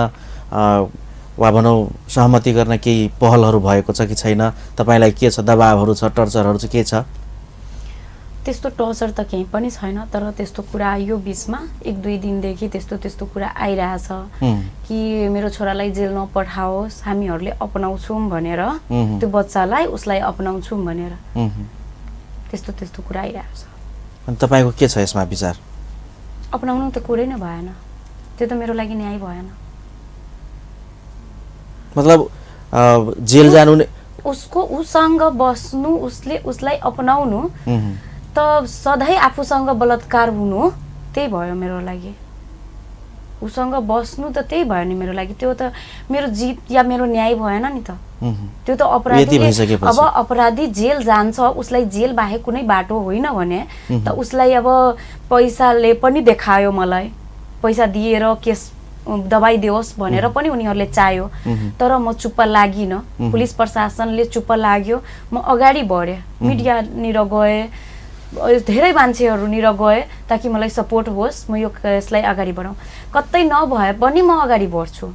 वा भनौँ सहमति गर्न केही पहलहरू भएको छ कि छैन? तपाईलाई के छ, दबावहरू छ, टर्चरहरू चाहिँ के छ? त्यस्तो टर्चर त केही पनि छैन, तर त्यस्तो कुरा यो बिचमा 1-2 दिनदेखि त्यस्तो कुरा आइरहेछ कि मेरो छोरालाई जेल नपठाओस्, हामीहरूले अपनाउँछौँ भनेर, त्यो बच्चालाई उसलाई अपनाउँछौँ भनेर त्यस्तो कुरा आइरहेछ। अनि तपाईको के छ यसमा विचार? अपनाउनु त कुरै नै भएन, त्यो त मेरो लागि न्याय भएन। मतलब जेल जानु उसँग बस्नु, उसलाई अपनाउनु त सधैँ आफूसँग बलात्कार हुनु, त्यही भयो मेरो लागि। उसँग बस्नु त त्यही भयो नि मेरो लागि, त्यो त मेरो जित या मेरो न्याय भएन नि त। त्यो त अब अपराधी जेल जान्छ, उसलाई जेल बाहेक कुनै बाटो होइन भने त उसलाई अब पैसाले पनि देखायो, मलाई पैसा दिएर केस दबाई दियोस् भनेर पनि उनीहरूले चाह्यो, तर म चुप्प लागिन। पुलिस प्रशासनले चुप्प लाग्यो, म अगाडि बढेँ, मिडियानिर गएँ, धेरै मान्छेहरूनिर गएँ ताकि मलाई सपोर्ट होस्, म यो केसलाई अगाडि बढाउँ। कतै नभए पनि म अगाडि बढ्छु,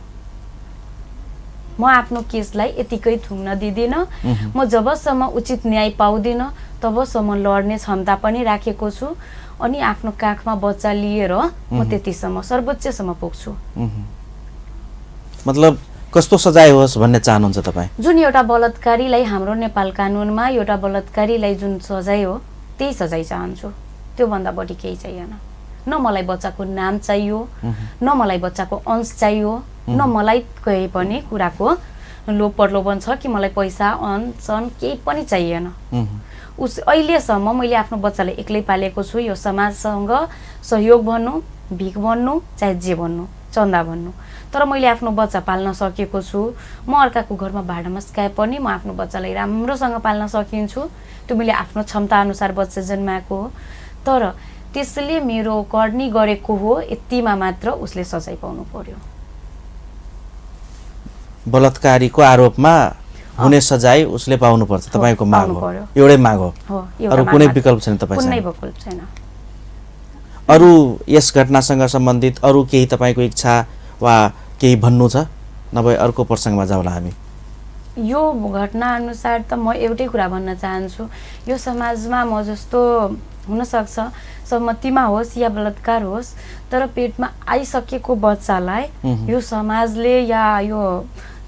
म आफ्नो केसलाई यतिकै थुम्न दिदिनँ। म जबसम्म उचित न्याय पाउँदिनँ तबसम्म लड्ने क्षमता पनि राखेको छु, अनि आफ्नो काखमा बच्चा लिएर म त्यतिसम्म सर्वोच्चसम्म पुग्छु। मतलब कस्तो सजाय होस् भन्ने चाहनुहुन्छ तपाईँ? जुन एउटा बलात्कारीलाई हाम्रो नेपाल कानुनमा एउटा बलात्कारीलाई जुन सजाय हो त्यही सजाय चाहन्छु, त्योभन्दा बढी केही चाहिएन। न मलाई बच्चाको नाम चाहियो, न मलाई बच्चाको अंश चाहियो, न मलाई केही पनि कुराको लोभ प्रलोभन छ कि मलाई पैसा अंश केही पनि चाहिएन। अहिलेसम्म मैले आफ्नो बच्चालाई एक्लै पालेको छु। यो समाजसँग सहयोग भन्नु, भिख भन्नु, चाहे जे भन्नु, चन्दा भन्नु, तर मैले आफ्नो बच्चा पाल्न सकेको छु। म अर्काको घरमा भाडामा सिकाए पनि म आफ्नो बच्चालाई राम्रोसँग पाल्न सकिन्छु, त्यो मैले आफ्नो क्षमता अनुसार बच्चा जन्माएको हो। तर त्यसले मेरो करनी गरेको हो यतिमा मात्र उसले सजाय पाउनु पर्यो। बलात्कारीको आरोपमा हुने सजाय उसले पाउनुपर्छ, तपाईको माग हो, एउटै माग हो, अरु कुनै विकल्प छैन तपाईसँग? कुनै विकल्प छैन। अरु यस घटनासँग सम्बन्धित अरु केही तपाईको इच्छा वा केही भन्नु छ? नभए अर्को प्रसङ्गमा जाउँला हामी। यो घटना अनुसार त म एउटै कुरा भन्न चाहन्छु, यो समाजमा म जस्तो हुन सक्छ सम्मतिमा होस् या बलात्कार होस्, तर पेटमा आइसकेको बच्चालाई यो समाजले या यो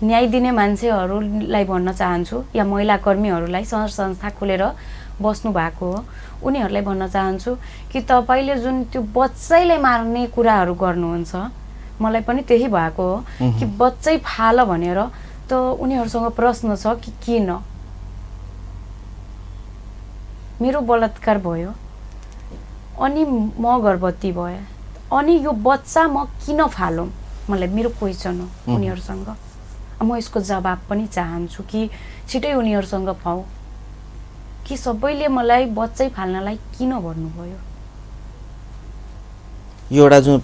न्याय दिने मान्छेहरूलाई भन्न चाहन्छु या महिला कर्मीहरूलाई सङ्घ संस्था खोलेर बस्नु भएको हो उनीहरूलाई भन्न चाहन्छु कि तपाईले जुन त्यो बच्चैलाई मार्ने कुराहरू गर्नुहुन्छ, मलाई पनि त्यही भएको हो कि बच्चै फाल भनेर त उनीहरूसँग प्रश्न छ कि किन मेरो बलात्कार भयो अनि म गर्भवती भए अनि यो बच्चा म किन फालौँ, मलाई मेरो क्वेसन हो उनीहरूसँग। म यसको जवाब पनि चाहन्छु कि छिटै उनीहरूसँग पाऊ कि सबैले मलाई बच्चै फाल्नलाई किन भन्नुभयो। यो एउटा जुन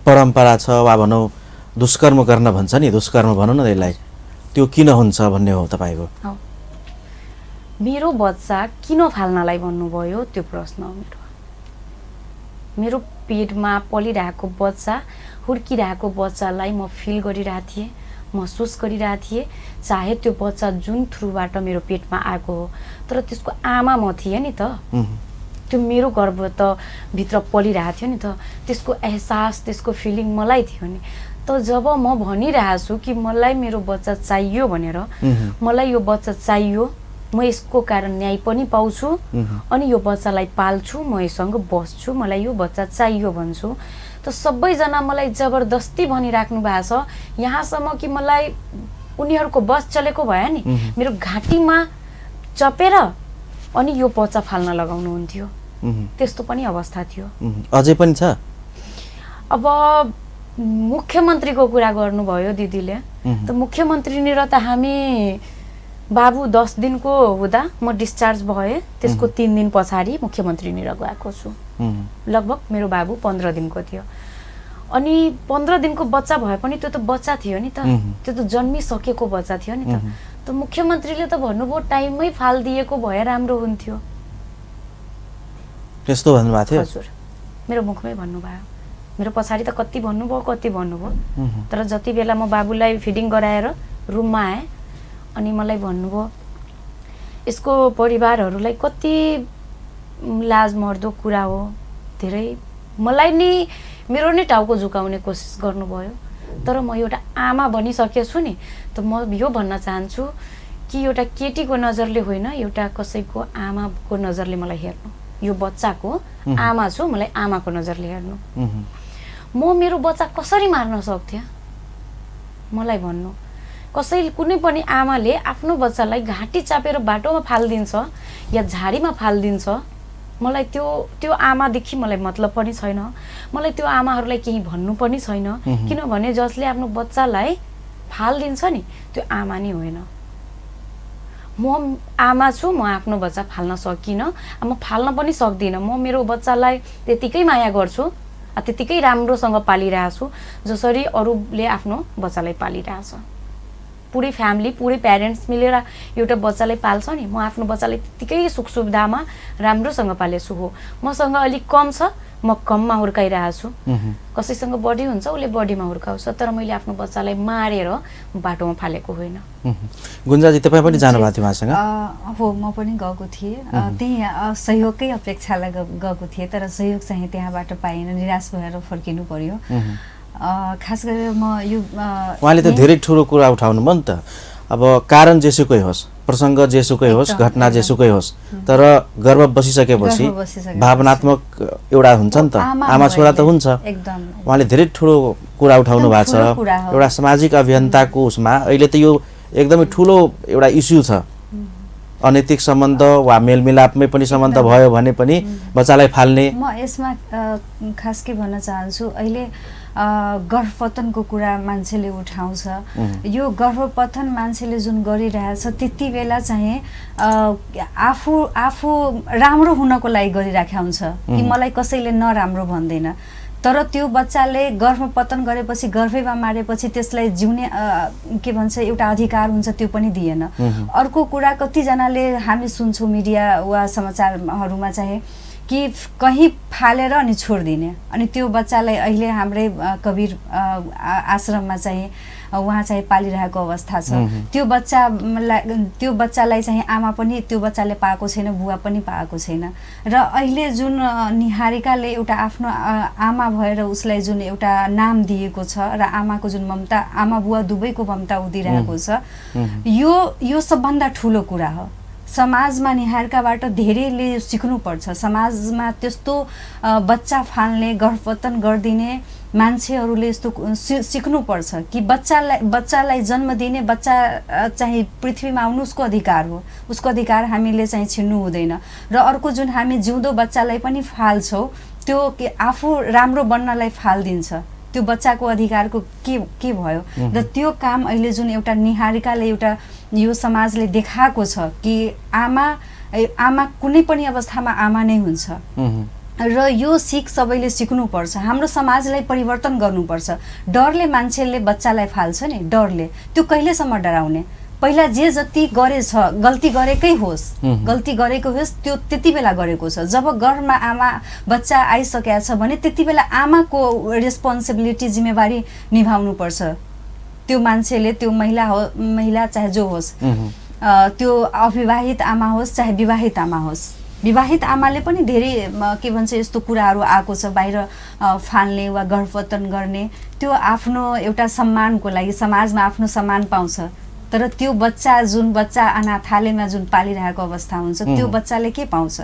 परम्परा छ वा भनौँ दुष्कर्म गर्न भन्छ नि, दुष्कर्म भनौँ न त्यसलाई, त्यो किन हुन्छ भन्ने हो तपाईको? मेरो बच्चा किन फाल्नलाई भन्नुभयो त्यो प्रश्न हो मेरो पेटमा पलिरहेको बच्चा, हुर्किरहेको बच्चालाई म फिल गरिरहेको थिएँ, महसुस गरिरहेको थिएँ, चाहे त्यो बच्चा जुन थ्रुबाट मेरो पेटमा आएको हो, तर त्यसको आमा म थिएँ नि त, त्यो मेरो गर्भ त भित्र पलिरहेको थियो नि त, त्यसको एहसास त्यसको फिलिङ मलाई थियो नि। त जब म भनिरहेको छु कि मलाई मेरो बच्चा चाहियो भनेर, मलाई यो बच्चा चाहियो, म यसको कारण न्याय पनि पाउँछु अनि यो बच्चालाई पाल्छु, म यससँग बस्छु, मलाई यो बच्चा चाहियो भन्छु, त सबैजना मलाई जबरदस्ती भनिराख्नु भएको छ यहाँसम्म कि मलाई उनीहरूको बस चलेको भयो नि, मेरो घाँटीमा चपेर अनि यो बच्चा फाल्न लगाउनुहुन्थ्यो। त्यस्तो पनि अवस्था थियो। अझै पनि छ? अब मुख्यमन्त्रीको कुरा गर्नुभयो दिदीले, त मुख्यमन्त्री र त हामी बाबु 10 दिनको हुँदा म डिस्चार्ज भए, त्यसको 3 दिन पछाडि मुख्यमन्त्री निर गएको छु। लगभग मेरो बाबु 15 दिनको थियो अनि 15 दिनको बच्चा भए पनि त्यो त बच्चा थियो नि त, त्यो त जन्मिसकेको बच्चा थियो नि त। त मुख्यमन्त्रीले त भन्नुभयो टाइममै फाल दिएको भए राम्रो हुन्थ्यो, त्यस्तो भन्नुभएको थियो? हजुर, मेरो मुखमै भन्नुभयो। मेरो पछाडि त कति भन्नुभयो, तर जति बेला म बाबुलाई फिडिङ गराएर रुममा आएँ अनि मलाई भन्नुभयो यसको परिवारहरूलाई कति लाज मर्दो कुरा हो, धेरै मलाई नि मेरो नि टाउको झुकाउने कोसिस गर्नुभयो। तर म एउटा आमा बनिसकेछु नि, त म यो भन्न चाहन्छु कि एउटा केटीको नजरले होइन, एउटा कसैको आमाको नजरले मलाई हेर्नु, यो बच्चाको आमा छु, मलाई आमाको नजरले हेर्नु। म मेरो बच्चा कसरी मार्न सक्थेँ मलाई भन्नु। कुनै पनि आमाले आफ्नो बच्चालाई घाँटी चापेर बाटोमा फालिदिन्छ या झाडीमा फालिदिन्छ, मलाई त्यो आमादेखि मलाई मतलब पनि छैन, मलाई त्यो आमाहरूलाई केही भन्नु पनि छैन, किनभने जसले आफ्नो बच्चालाई फालिदिन्छ नि त्यो आमा नै होइन। म आमा छु, म आफ्नो बच्चा फाल्न सकिनँ, म फाल्न पनि सक्दिनँ। म मेरो बच्चालाई त्यतिकै माया गर्छु, त्यतिकै राम्रोसँग पालिरहेको छु जसरी अरूले आफ्नो बच्चालाई पालिरहेछ। पुरै फ्यामिली, पुरै प्यारेन्ट्स मिलेर एउटा बच्चालाई पाल्छ नि, म आफ्नो बच्चालाई त्यतिकै सुख सुविधामा राम्रोसँग पालेछु हो। मसँग अलिक कम छ, म कममा हुर्काइरहेको छु, कसैसँग बढी हुन्छ उसले बढीमा हुर्काउँछ, तर मैले आफ्नो बच्चालाई मारेर बाटोमा फालेको होइन। गुन्जाजी तपाईँ पनि जानुभएको थियो उहाँसँग? हो, म पनि गएको थिएँ, त्यही सहयोगकै अपेक्षालाई गएको थिएँ, तर सहयोग चाहिँ त्यहाँबाट पाइनँ, निराश भएर फर्किनु पर्यो। खास गरेर म यो उहाँले त धेरै ठुलो कुरा उठाउनु भयो नि त। अब कारण जेसुकै होस्, प्रसङ्ग जेसुकै होस्, घटना जेसुकै होस्, तर गर्भ बसिसकेपछि भावनात्मक एउटा हुन्छ नि त, आमा छोरा त हुन्छ। उहाँले धेरै ठुलो कुरा उठाउनु भएको छ, एउटा सामाजिक अभियन्ताको उसमा अहिले त यो एकदमै ठुलो एउटा इस्यु छ अनैतिक सम्बन्ध वा मेलमिलापमै पनि सम्बन्ध भयो भने पनि बच्चालाई फाल्ने? म यसमा खास के भन्न चाहन्छु, अहिले गर्भपतनको कुरा मान्छेले उठाउँछ। यो गर्भपतन मान्छेले जुन गरिरहेछ त्यति बेला चाहिँ आफू राम्रो हुनको लागि गरिराखेका हुन्छ कि मलाई कसैले नराम्रो भन्दैन। तर त्यो बच्चाले गर्भपतन गरेपछि गर्भैमा मारेपछि त्यसलाई जिउने के भन्छ एउटा अधिकार हुन्छ, त्यो पनि दिएन। अर्को कुरा कतिजनाले हामी सुन्छौँ मिडिया वा समाचारहरूमा चाहिँ कि कहीँ फालेर अनि छोडिदिने, अनि त्यो बच्चालाई अहिले हाम्रै कबीर आश्रममा चाहिँ उहाँ चाहिँ पालिरहेको अवस्था छ। त्यो बच्चालाई चाहिँ आमा पनि त्यो बच्चाले पाएको छैन, बुवा पनि पाएको छैन। र अहिले जुन निहारिकाले एउटा आफ्नो आमा भएर उसलाई जुन एउटा नाम दिएको छ र आमाको जुन ममता, आमा बुवा दुवैको ममता उदिरहेको छ, यो सबभन्दा ठुलो कुरा हो। समाजमा निहारिकाबाट धेरैले सिक्नुपर्छ। समाजमा त्यस्तो बच्चा फाल्ने, गर्भपतन गरिदिने मान्छेहरूले यस्तो सिक्नुपर्छ कि बच्चालाई जन्म दिने, बच्चा चाहिँ पृथ्वीमा आउनु उसको अधिकार हो, उसको अधिकार हामीले चाहिँ छिन्नु हुँदैन। र अर्को जुन हामी जिउँदो बच्चालाई पनि फाल्छौँ, त्यो आफू राम्रो बन्नलाई फालिदिन्छ, त्यो बच्चाको अधिकारको के भयो? र त्यो काम अहिले जुन एउटा निहारिकाले एउटा यो समाजले देखाएको छ कि आमा कुनै पनि अवस्थामा आमा नै हुन्छ। र यो सिक सबैले सिक्नुपर्छ। हाम्रो समाजलाई परिवर्तन गर्नुपर्छ। डरले मान्छेले बच्चालाई फाल्छ नि, डरले। त्यो कहिलेसम्म डराउने? पहिला जे जति गरेछ, गल्ती गरेकै होस्, गल्ती गरेको होस्, त्यो त्यति बेला गरेको छ। जब गर्भमा आमा बच्चा आइसकेको छ भने त्यति बेला आमाको रेस्पोन्सिबिलिटी, जिम्मेवारी निभाउनु पर्छ। त्यो मान्छेले, त्यो महिला चाहे जो होस्, त्यो अविवाहित आमा होस् चाहे विवाहित आमा होस्, विवाहित आमाले पनि धेरै के भन्छ यस्तो कुराहरू आएको छ, बाहिर फाल्ने वा गर्भपतन गर्ने। त्यो आफ्नो एउटा सम्मानको लागि समाजमा आफ्नो सम्मान पाउँछ। तर त्यो बच्चा जुन बच्चा अनाथालयमा जुन पालिरहेको अवस्था हुन्छ, त्यो बच्चाले के पाउँछ?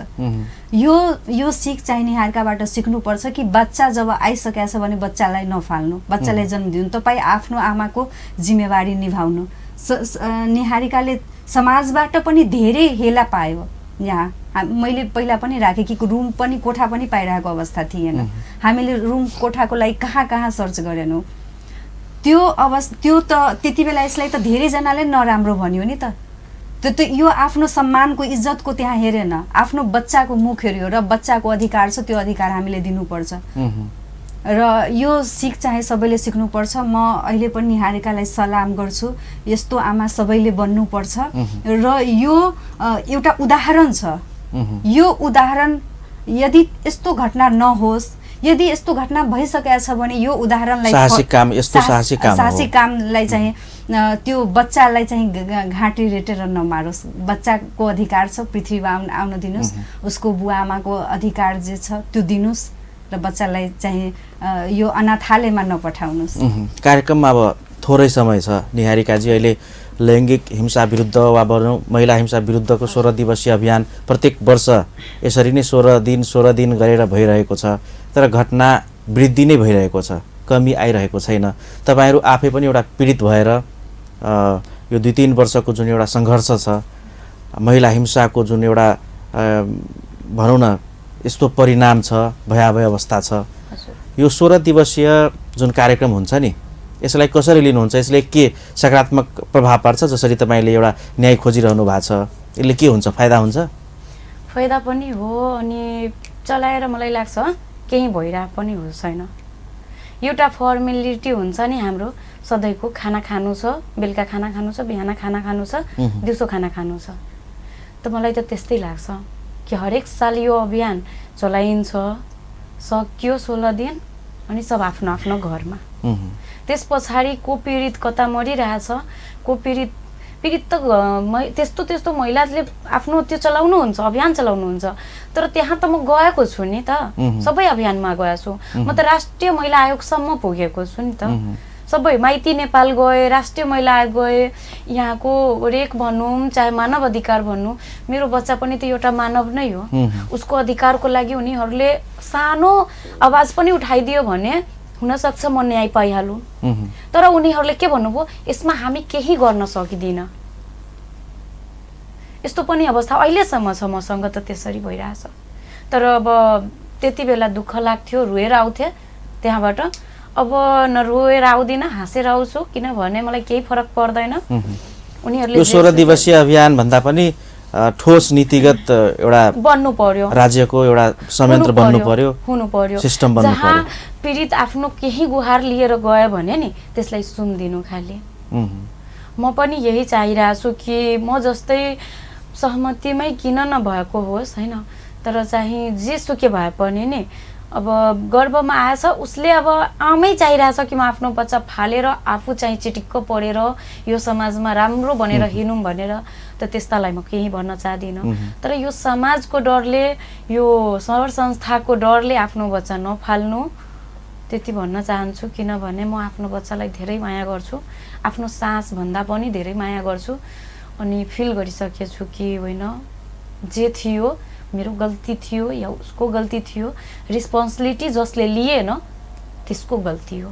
यो सिक चाहिँ निहारिकाबाट सिक्नुपर्छ कि बच्चा जब आइसकेको छ भने बच्चालाई नफाल्नु, बच्चालाई जन्म दिनु, तपाईँ आफ्नो आमाको जिम्मेवारी निभाउनु। निहारिकाले समाजबाट पनि धेरै हेला पायो। यहाँ मैले पहिला पनि राखेँ कि रुम पनि, कोठा पनि पाइरहेको अवस्था थिएन। हामीले रुम कोठाको लागि कहाँ सर्च गरेनौँ। त्यो त त्यति बेला यसलाई त धेरैजनाले नराम्रो भन्यो नि त। त्यो यो आफ्नो सम्मानको, इज्जतको त्यहाँ हेरेन, आफ्नो बच्चाको मुख हेऱ्यो र बच्चाको अधिकार छ, त्यो अधिकार हामीले दिनुपर्छ। र यो सिक चाहिँ सबैले सिक्नुपर्छ। म अहिले पनि निहारिकालाई सलाम गर्छु, यस्तो आमा सबैले बन्नुपर्छ। र यो एउटा उदाहरण छ। यो उदाहरण यदि यस्तो घटना नहोस्, यदि यस्तो घटना भइसकेको छ भने यो उदाहरणलाई साहसी कामलाई चाहिँ त्यो बच्चालाई चाहिँ घाँटी रेटेर नमारोस्। बच्चाको अधिकार छ, पृथ्वीमा आउन दिनुहोस्, उसको बुवा आमाको अधिकार जे छ त्यो दिनुहोस् र बच्चालाई चाहिँ यो अनाथालयमा नपठाउनुहोस्। कार्यक्रममा अब थोरै समय छ। निहारिकाजी, अहिले लैङ्गिक हिंसा विरुद्ध वा भनौँ महिला हिंसा विरुद्धको 16 दिवसीय अभियान प्रत्येक वर्ष यसरी नै 16 दिन गरेर भइरहेको छ। तर घटना वृद्धि नै भइरहेको छ, कमी आइरहेको छैन। तपाईँहरू आफै पनि एउटा पीडित भएर यो 2-3 वर्षको जुन एउटा सङ्घर्ष छ, महिला हिंसाको जुन एउटा भनौँ न यस्तो परिणाम छ, भयावह अवस्था छ, यो 16 दिवसीय जुन कार्यक्रम हुन्छ नि, यसलाई कसरी लिनुहुन्छ? यसले के सकारात्मक प्रभाव पार्छ? जसरी तपाईँले एउटा न्याय खोजिरहनु भएको छ, यसले के हुन्छ? फाइदा हुन्छ? फाइदा पनि हो, अनि चलाएर मलाई लाग्छ केही भइरहेको पनि छैन। एउटा फर्मेलिटी हुन्छ नि हाम्रो सधैँको, खाना खानु छ, बेलुका खाना खानु छ, बिहान खाना खानु छ, दिउँसो खाना खानु छ। त मलाई त त्यस्तै लाग्छ कि हरेक साल यो अभियान चलाइन्छ, सकियो 16 दिन, अनि सब आफ्नो आफ्नो घरमा। त्यस पछाडि को पीडित कता मरिरहेछ, को पीडित त त्यस्तो महिलाले आफ्नो त्यो चलाउनुहुन्छ, अभियान चलाउनुहुन्छ। तर त्यहाँ त म गएको छु नि त, सबै अभियानमा गएको छु। म त राष्ट्रिय महिला आयोगसम्म पुगेको छु नि त। सबै माइती नेपाल गए, राष्ट्रिय महिला आयोग गए, यहाँको रेक भनौँ चाहे मानव अधिकार भनौँ, मेरो बच्चा पनि त एउटा मानव नै हो। उसको अधिकारको लागि उनीहरूले सानो आवाज पनि उठाइदियो भने हुनसक्छ म न्याय पाइहालौँ। तर उनीहरूले के भन्नुभयो, यसमा हामी केही गर्न सकिँदैन, यस्तो पनि अवस्था अहिलेसम्म छ मसँग त त्यसरी भइरहेछ। तर अब त्यति बेला दुःख लाग्थ्यो, रोएर आउँथेँ त्यहाँबाट। अब नरोएर आउँदिनँ, हाँसेर आउँछु, किनभने मलाई केही फरक पर्दैन। उनीहरूले यो 16 दिवसीय अभियान भन्दा पनि ठोस नीतिगत एउटा बन्नु पर्यो, राज्यको एउटा संयन्त्र बन्नु पर्यो, हुनु पर्यो, सिस्टम बन्नु पर्यो। जहाँ पीडित आफ्नो केही गुहार लिएर गयो भने नि त्यसलाई सुनिदिनु खाली। म पनि यही चाहिरहेको छु कि म जस्तै सहमतिमै किन नभएको होस् होइन, तर चाहिँ जेसुकै भए पनि नि अब गर्भमा आएछ उसले अब आमै चाहिरहेछ कि म आफ्नो बच्चा फालेर आफू चाहिँ चिटिक्क परेर यो समाजमा राम्रो बनेर हिँडौँ भनेर। त त्यस्तालाई म केही भन्न चाहदिनँ। तर यो समाजको डरले, यो सहर संस्थाको डरले आफ्नो बच्चा नफाल्नु त्यति भन्न चाहन्छु। किनभने म आफ्नो बच्चालाई धेरै माया गर्छु, आफ्नो सासभन्दा पनि धेरै माया गर्छु। अनि फिल गरिसकेछु कि होइन जे थियो मेरो गल्ती थियो या उसको गल्ती थियो, रिस्पोन्सिबिलिटी जसले लिएन त्यसको गल्ती हो।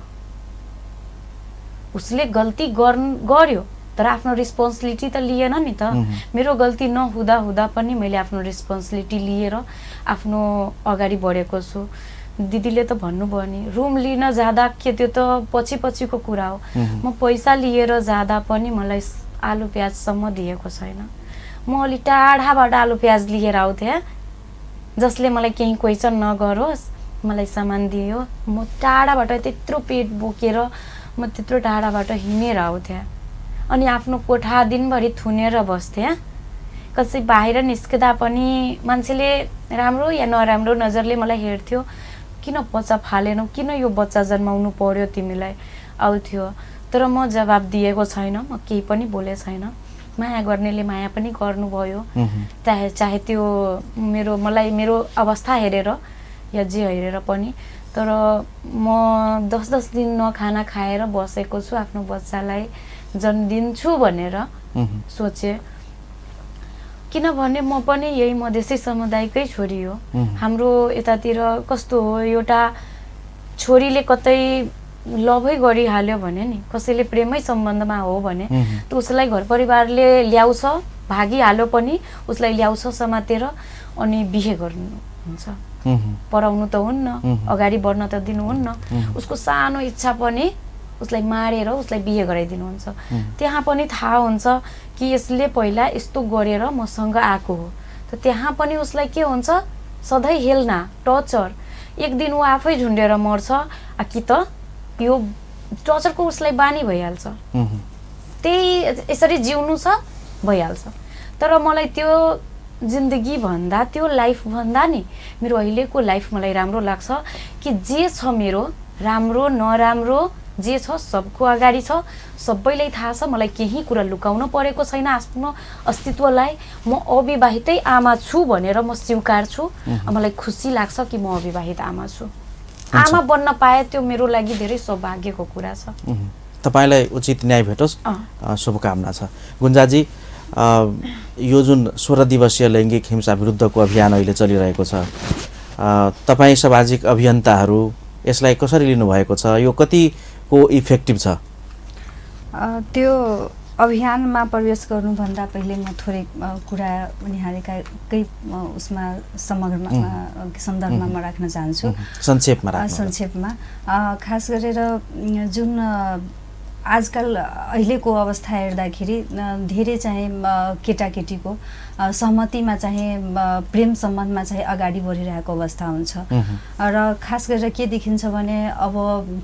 उसले गल्ती गर्यो तर आफ्नो रिस्पोन्सिबिलिटी त लिएन नि त। मेरो गल्ती नहुँदा हुँदा पनि मैले आफ्नो रिस्पोन्सिबिलिटी लिएर आफ्नो अगाडि बढेको छु। दिदीले त भन्नुभयो नि रुम लिन जाँदा के त्यो त पछि-पछिको कुरा हो। म पैसा लिएर जाँदा पनि मलाई आलु प्याजसम्म दिएको छैन। म अलि टाढाबाट आलु प्याज लिएर आउँथेँ, जसले मलाई केही क्वेसन नगरोस् मलाई सामान दियो। म टाढाबाट त्यत्रो पेट बोकेर म त्यत्रो टाढाबाट हिँडेर आउँथेँ। अनि आफ्नो कोठा दिनभरि थुनेर बस्थेँ। कसै बाहिर निस्किँदा पनि मान्छेले राम्रो या नराम्रो नजरले मलाई हेर्थ्यो, किन बच्चा फालेनौ, किन यो बच्चा जन्माउनु पर्यो तिमीलाई आउँथ्यो। तर म जवाब दिएको छैन, म केही पनि बोले छैन। माया गर्नेले माया पनि गर्नुभयो, चाहे त्यो मलाई मेरो अवस्था हेरेर या जे हेरेर पनि। तर म 10-10 दिन नखाना खाएर बसेको छु, आफ्नो बच्चालाई जन्म दिन्छु भनेर सोचे। किनभने म पनि यही मधेसी समुदायकै छोरी हो। हाम्रो यतातिर कस्तो हो, एउटा छोरीले कतै लभै गरिहाल्यो भने नि, कसैले प्रेमै सम्बन्धमा हो भने त उसलाई घर परिवारले ल्याउँछ, भागिहाल्यो पनि उसलाई ल्याउँछ समातेर अनि बिहे गर्नु हुन्छ। पढाउनु त हुन्न, अगाडि बढ्न त दिनुहुन्न। उसको सानो इच्छा पनि उसलाई मारेर उसलाई बिहे गराइदिनुहुन्छ। त्यहाँ पनि थाहा हुन्छ कि यसले पहिला यस्तो गरेर मसँग आएको हो। त त्यहाँ पनि उसलाई के हुन्छ, सधैँ हेल्ना, टर्चर। एक दिन ऊ आफै झुन्डेर मर्छ, कि त यो टर्चरको उसलाई बानी भइहाल्छ। त्यही यसरी जिउनु छ भइहाल्छ। तर मलाई त्यो जिन्दगी भन्दा, त्यो लाइफ भन्दा नि मेरो अहिलेको लाइफ मलाई राम्रो लाग्छ कि जे छ मेरो राम्रो नराम्रो जे छ सबको अगाडि छ, सबैलाई थाहा छ। मलाई केही कुरा लुकाउन परेको छैन आफ्नो अस्तित्वलाई। म अविवाहितै आमा छु भनेर म स्वीकार्छु। मलाई खुसी लाग्छ कि म अविवाहित आमा छु। आमा बन्न पाए त्यो मेरो लागि धेरै सौभाग्यको कुरा छ। तपाईलाई उचित न्याय भेटोस्, शुभकामना छ। गुन्जाजी, यो जुन 16 दिवसीय लैङ्गिक हिंसा विरुद्धको अभियान अहिले चलिरहेको छ, तपाईँ सामाजिक अभियन्ताहरू यसलाई कसरी लिनुभएको छ? यो कतिको इफेक्टिभ छ? त्यो अभियानमा प्रवेश गर्नुभन्दा पहिले म थोरै कुरा निहारिकाकै उसमा समग्रमा सन्दर्भमा म राख्न चाहन्छु। संक्षेपमा खास गरेर जुन आजकल अहिलेको अवस्था हेर्दाखेरि धेरै चाहिँ केटाकेटीको सहमतिमा चाहिँ प्रेम सम्बन्धमा चाहिँ अगाडि बढिरहेको अवस्था हुन्छ। र खास गरेर के देखिन्छ भने अब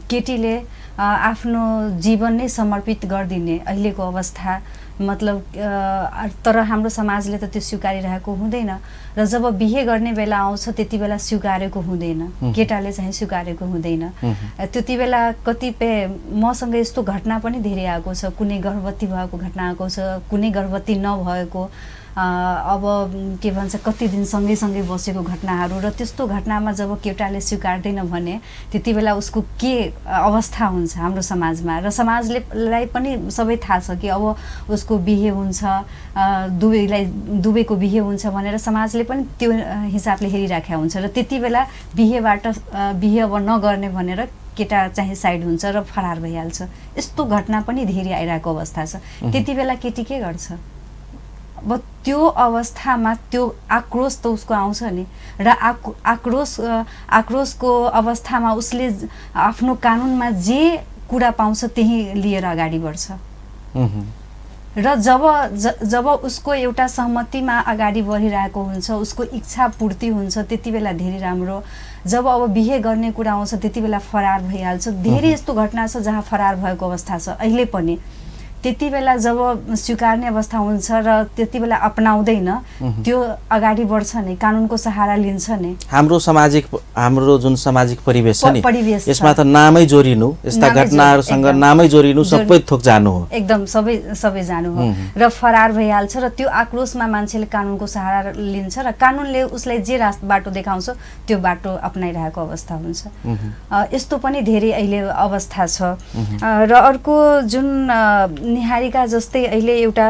केटीले आफ्नो जीवन नै समर्पित गरिदिने अहिलेको अवस्था, मतलब तर हाम्रो समाजले त त्यो स्वीकारिरहेको हुँदैन। र जब बिहे गर्ने बेला आउँछ त्यति बेला स्वीकारेको हुँदैन, केटाले चाहिँ स्वीकारेको हुँदैन। त्यति बेला कतिपय मसँग यस्तो घटना पनि धेरै आएको छ, कुनै गर्भवती भएको घटना आएको छ, कुनै गर्भवती नभएको, अब के भन्छ कति दिन सँगै बसेको घटनाहरू। र त्यस्तो घटनामा जब केटाले स्वीकार्दैन भने त्यति बेला उसको के अवस्था हुन्छ हाम्रो समाजमा। र समाजलाई पनि सबै थाहा छ कि अब उसको बिहे हुन्छ, दुवैको बिहे हुन्छ भनेर समाजले पनि त्यो हिसाबले हेरिराखेको हुन्छ। र त्यति बेला बिहे अब नगर्ने भनेर केटा चाहिँ साइड हुन्छ र फरार भइहाल्छ। यस्तो घटना पनि धेरै आइरहेको अवस्था छ। त्यति बेला केटी के गर्छ? अब त्यो अवस्थामा त्यो आक्रोश त उसको आउँछ नि, र आक्रोशको अवस्थामा उसले आफ्नो कानुनमा जे कुरा पाउँछ त्यही लिएर अगाडि बढ्छ। र जब उसको एउटा सहमतिमा अगाडि बढिरहेको हुन्छ, उसको इच्छा पूर्ति हुन्छ, त्यति बेला धेरै राम्रो। जब अब बिहे गर्ने कुरा आउँछ त्यति बेला फरार भइहाल्छ। धेरै यस्तो घटना छ जहाँ फरार भएको अवस्था छ अहिले पनि। त्यति बेला जब स्वीकार्ने अवस्था हुन्छ र त्यति बेला अपनाउँदैन, त्यो अगाडि बढ्छ नै, कानुनको सहारा लिन्छ नै। हाम्रो जुन सामाजिक परिवेश छ नि, परिवेश यसमा त नामै जोडिनु, यस्ता घटनाहरूसँग नामै जोडिनु, सबै थोक जानु हो, एकदम सबै जानु हो र फरार भइहाल्छ। र त्यो आक्रोशमा मान्छेले कानुनको सहारा लिन्छ र कानुनले उसलाई जे बाटो देखाउँछ त्यो बाटो अपनाइरहेको अवस्था हुन्छ। यस्तो पनि धेरै अहिले अवस्था छ। र अर्को जुन निहारिका जस्तै अहिले एउटा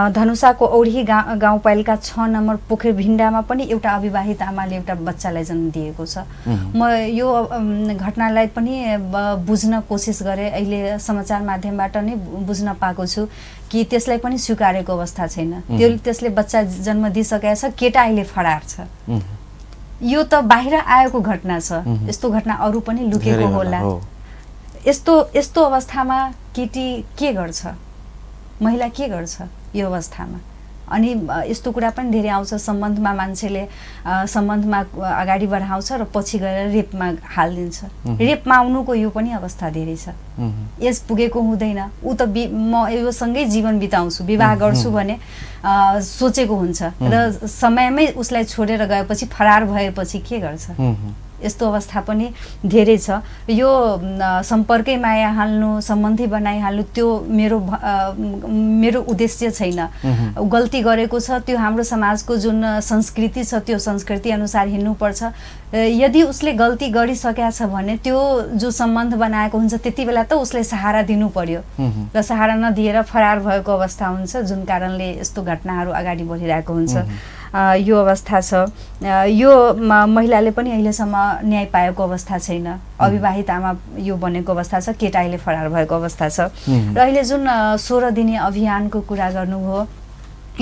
धनुषाको औढी गाउँपालिका 6 नम्बर पोखरी भिण्डामा पनि एउटा अविवाहित आमाले एउटा बच्चालाई जन्म दिएको छ। म यो घटनालाई पनि बुझ्न कोसिस गरेँ, अहिले समाचार माध्यमबाट नै बुझ्न पाएको छु कि त्यसलाई पनि स्वीकारेको अवस्था छैन। त्यसले बच्चा जन्म दिइसकेको छ, केटा अहिले फरार छ। यो त बाहिर आएको घटना छ, यस्तो घटना अरू पनि लुकेको होला। यस्तो अवस्थामा केटी के गर्छ, महिला के गर्छ यो अवस्थामा? अनि यस्तो कुरा पनि धेरै आउँछ, सम्बन्धमा मान्छेले सम्बन्धमा अगाडि बढाउँछ र पछि गएर रेपमा हालिदिन्छ। रेपमा आउनुको यो पनि अवस्था धेरै छ। एज पुगेको हुँदैन, ऊ त म योसँगै जीवन बिताउँछु, विवाह गर्छु भने सोचेको हुन्छ र समयमै उसलाई छोडेर गएपछि, फरार भएपछि के गर्छ? यस्तो अवस्था पनि धेरै छ। यो सम्पर्कै माया हाल्नु, सम्बन्धी बनाइहाल्नु, त्यो मेरो उद्देश्य छैन। गल्ती गरेको छ, त्यो हाम्रो समाजको जुन संस्कृति छ त्यो संस्कृति अनुसार हिँड्नुपर्छ। यदि उसले गल्ती गरिसकेको छ भने त्यो जो सम्बन्ध बनाएको हुन्छ त्यति बेला त उसले सहारा दिनु पर्यो, र सहारा नदिएर फरार भएको अवस्था हुन्छ, जुन कारणले यस्तो घटनाहरू अगाडि बढिरहेको हुन्छ। यो अवस्था छ। यो महिलाले पनि अहिलेसम्म न्याय पाएको अवस्था छैन। अविवाहित आमा यो बनेको अवस्था छ, केटा अहिले फरार भएको अवस्था छ। र अहिले जुन 16 दिने अभियानको कुरा गर्नुभयो,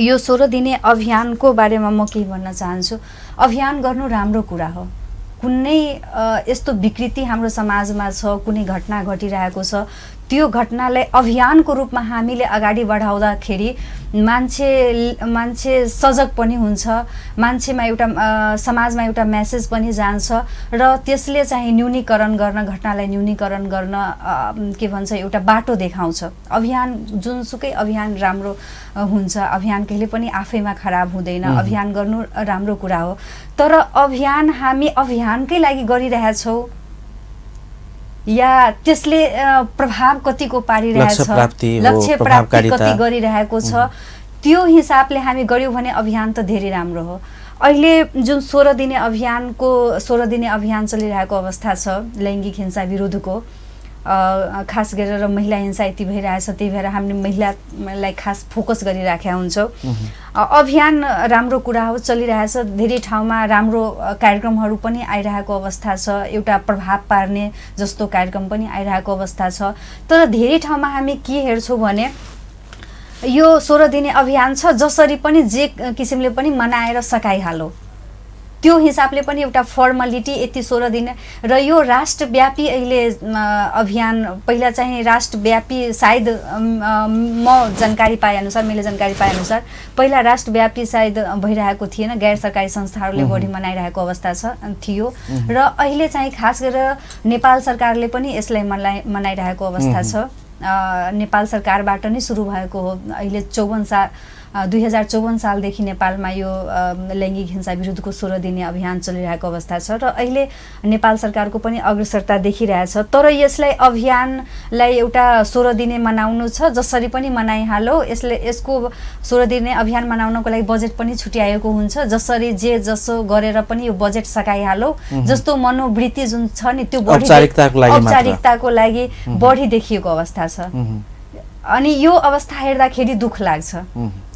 यो 16 दिने अभियानको बारेमा म केही भन्न चाहन्छु। अभियान गर्नु राम्रो कुरा हो। कुनै यस्तो विकृति हाम्रो समाजमा छ, कुनै घटना घटिरहेको छ, त्यो घटनालाई अभियानको रूपमा हामीले अगाडि बढाउँदाखेरि मान्छे सजग पनि हुन्छ, मान्छेमा एउटा समाजमा एउटा मेसेज पनि जान्छ र त्यसले चाहिँ न्यूनीकरण गर्न, घटनालाई न्यूनीकरण गर्न के भन्छ एउटा बाटो देखाउँछ। अभियान जुनसुकै अभियान राम्रो हुन्छ, अभियान कहिले पनि आफैमा खराब हुँदैन, अभियान गर्नु राम्रो कुरा हो। तर हामी अभियानकै लागि गरिरहेछौँ या त्यसले प्रभाव कतिको पारिरहेछ, लक्ष्य प्राप्ति कति गरिरहेको छ, त्यो हिसाबले हामी गर्यौँ भने अभियान त धेरै राम्रो हो। अहिले जुन 16 दिने अभियान चलिरहेको अवस्था छ लैङ्गिक हिंसा विरुद्धको, खास गरेर महिला हिंसा यति भइरहेछ, त्यही भएर हामीले महिलालाई खास फोकस गरिराखेका हुन्छौँ। अभियान राम्रो कुरा हो, चलिरहेछ। धेरै ठाउँमा राम्रो कार्यक्रमहरू पनि आइरहेको अवस्था छ, एउटा प्रभाव पार्ने जस्तो कार्यक्रम पनि आइरहेको अवस्था छ। तर धेरै ठाउँमा हामी के हेर्छौँ भने यो 16 दिने अभियान छ, जसरी पनि जे किसिमले पनि मनाएर सकाइहालो, त्यो हिसाबले पनि एउटा फर्मालिटी यति 16 दिन। र यो राष्ट्रव्यापी अहिले अभियान, पहिला चाहिँ राष्ट्रव्यापी, सायद मैले जानकारी पाएअनुसार पहिला राष्ट्रव्यापी सायद भइरहेको थिएन, गैर सरकारी संस्थाहरूले बढी मनाइरहेको अवस्था थियो। र अहिले चाहिँ खास गरेर नेपाल सरकारले पनि यसलाई मनाइरहेको अवस्था छ। नेपाल सरकारबाट नै सुरु भएको हो। अहिले 2054 सालदेखि नेपालमा यो लैङ्गिक हिंसा विरुद्धको 16 दिने अभियान चलिरहेको अवस्था छ र अहिले नेपाल सरकारको पनि अग्रसरता देखिरहेछ। तर यसलाई अभियानलाई एउटा 16 दिने मनाउनु छ, जसरी पनि मनाइहालो। यसको 16 दिने अभियान मनाउनको लागि बजेट पनि छुट्याएको हुन्छ, जसरी जे जसो गरेर पनि यो बजेट सकाइहालो जस्तो मनोवृत्ति जुन छ नि, त्यो औपचारिकताको लागि बढी देखिएको अवस्था छ। अनि यो अवस्था हेर्दाखेरि दुःख लाग्छ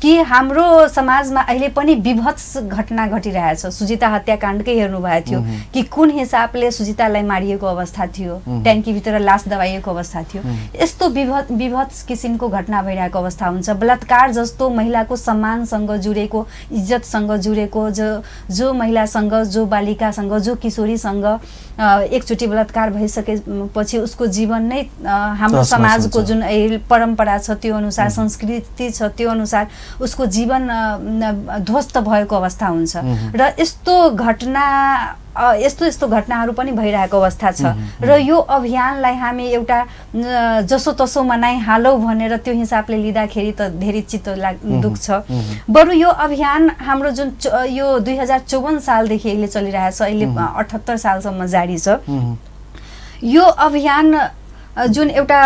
कि हाम्रो समाजमा अहिले पनि विभत्स घटना घटिरहेछ। सुजिता हत्याकाण्डकै हेर्नुभएको थियो कि कुन हिसाबले सुजितालाई मारिएको अवस्था थियो, ट्याङ्कीभित्र लास दबाइएको अवस्था थियो। यस्तो विभत्स किसिमको घटना भइरहेको अवस्था हुन्छ। बलात्कार जस्तो महिलाको सम्मानसँग जुडेको, इज्जतसँग जुडेको, जो महिलासँग, जो बालिकासँग, जो किशोरीसँग एकचोटि बलात्कार भइसकेपछि उसको जीवन नै हाम्रो समाजको जुन परम्परा छ त्यो अनुसार, संस्कृति छ त्यो अनुसार उसको जीवन ध्वस्त भएको अवस्था हुन्छ। र यस्तो घटनाहरू पनि भइरहेको अवस्था छ। र यो अभियानलाई हामी एउटा जसो तसो मनाइहालौँ भनेर त्यो हिसाबले लिँदाखेरि त धेरै चित्त दुख्छ। बरु यो अभियान हाम्रो जुन यो 2054 सालदेखि अहिले चलिरहेछ, अहिले 78 सालसम्म जारी छ। यो अभियान जुन एउटा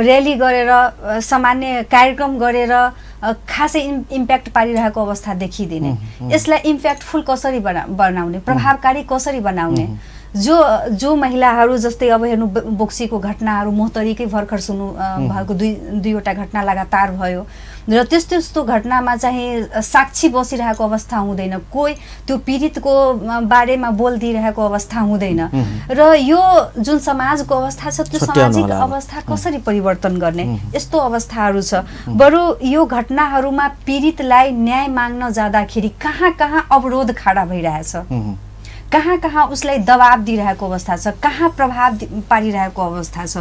र्याली गरेर, सामान्य कार्यक्रम गरेर खासै इम्प्याक्ट पारिरहेको अवस्था देखिँदैन। यसलाई इम्प्याक्टफुल कसरी बनाउने, प्रभावकारी कसरी बनाउने? जो महिलाहरू जस्तै अब हेर्नु बोक्सीको घटनाहरू मोहतरीकै भर्खर सुन्नु भएको दुईवटा घटना लगातार भयो र त्यस्तो घटनामा चाहिँ साक्षी बसिरहेको अवस्था हुँदैन, कोही त्यो पीडितको बारेमा बोलिदिइरहेको अवस्था हुँदैन। र यो जुन समाजको अवस्था छ त्यो सामाजिक अवस्था कसरी परिवर्तन गर्ने, यस्तो अवस्थाहरू छ। बरु यो घटनाहरूमा पीडितलाई न्याय माग्न जाँदाखेरि कहाँ कहाँ अवरोध खडा भइरहेछ, कहाँ कहाँ उसलाई दबाब दिइरहेको अवस्था छ, कहाँ प्रभाव पारिरहेको अवस्था छ।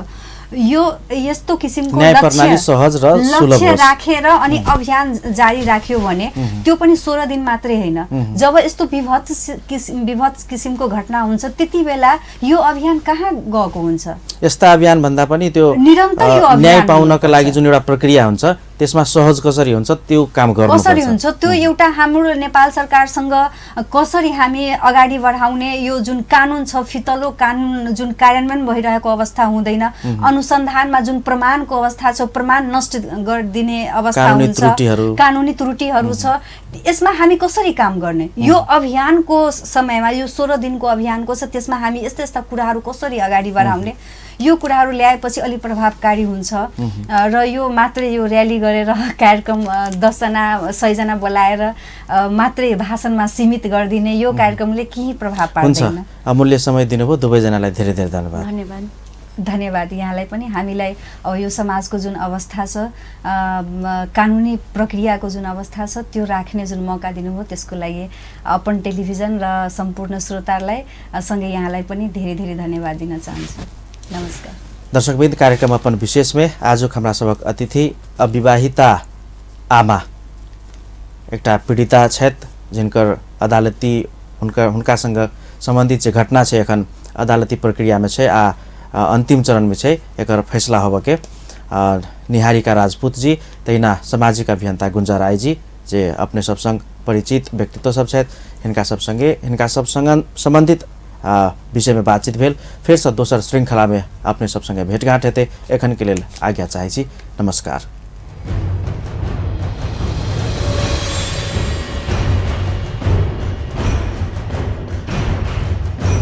यो यस्तो किसिमको लक्ष्य राखेर अनि अभियान जारी राख्यो भने त्यो पनि 16 दिन मात्रै होइन। जब यस्तो विभत्स किसिमको घटना हुन्छ त्यति बेला यो अभियान कहाँ गएको हुन्छ? यस्ता अभियान भन्दा पनि त्यो निरन्तर न्याय पाउनका लागि जुन एउटा प्रक्रिया हुन्छ त्यसमा सहज कसरी हुन्छ त्यो काम गर्नुपर्छ। कसरी हुन्छ त्यो एउटा हाम्रो नेपाल सरकारसँग कसरी हामी अगाडि बढाउने, यो जुन कानुन छ फितलो कानुन जुन कार्यान्वयन भइरहेको अवस्था हुँदैन, अनुसन्धानमा जुन प्रमाणको अवस्था छ प्रमाण नष्ट गरिदिने अवस्था हुन्छ, कानुनी त्रुटिहरू छ, यसमा हामी कसरी काम गर्ने? यो अभियानको समयमा यो 16 दिनको अभियानको छ, त्यसमा हामी यस्ता यस्ता कुराहरू कसरी अगाडि बढाउने, यो कुराहरू ल्याएपछि अलि प्रभावकारी हुन्छ। र यो मात्रै यो र्याली गरेर कार्यक्रम 10 जना 6 जना बोलाएर मात्रै भाषणमा सीमित गरिदिने यो कार्यक्रमले केही प्रभाव पार्दैन। अमूल्य समय दिनुभयो, दुवैजनालाई धेरै धेरै धन्यवाद। धन्यवाद यहाँलाई पनि। हामीलाई अब यो समाजको जुन अवस्था छ, कानुनी प्रक्रियाको जुन अवस्था छ त्यो राख्ने जुन मौका दिनुभयो त्यसको लागि अपन टेलिभिजन र सम्पूर्ण श्रोतालाई सँगै यहाँलाई पनि धेरै धेरै धन्यवाद दिन चाहन्छु। नमस्कार। दर्शकवृन्द, कार्यक्रम अपन विशेष में आज हमारा सबक अतिथि अविवाहिता आमा एकटा पीड़िता छथि जिनकर अदालती हुनकासँग संबंधित जे घटना है एखन अदालती प्रक्रिया में है आ अंतिम चरण में है एकर फैसला होबे के निहारिका राजपूत जी तहिना सामाजिक अभियंता गुंजा राय जी जे अपने सब संग परिचित व्यक्तित्व सब छथि, हिनका सब संग संबंधित विषय में बातचीत भेल। फिर से दोसर श्रृंखला में अपने सब संगे भेंटघाट हेतै। एखन के लेल आज्ञा चाहै छी। नमस्कार।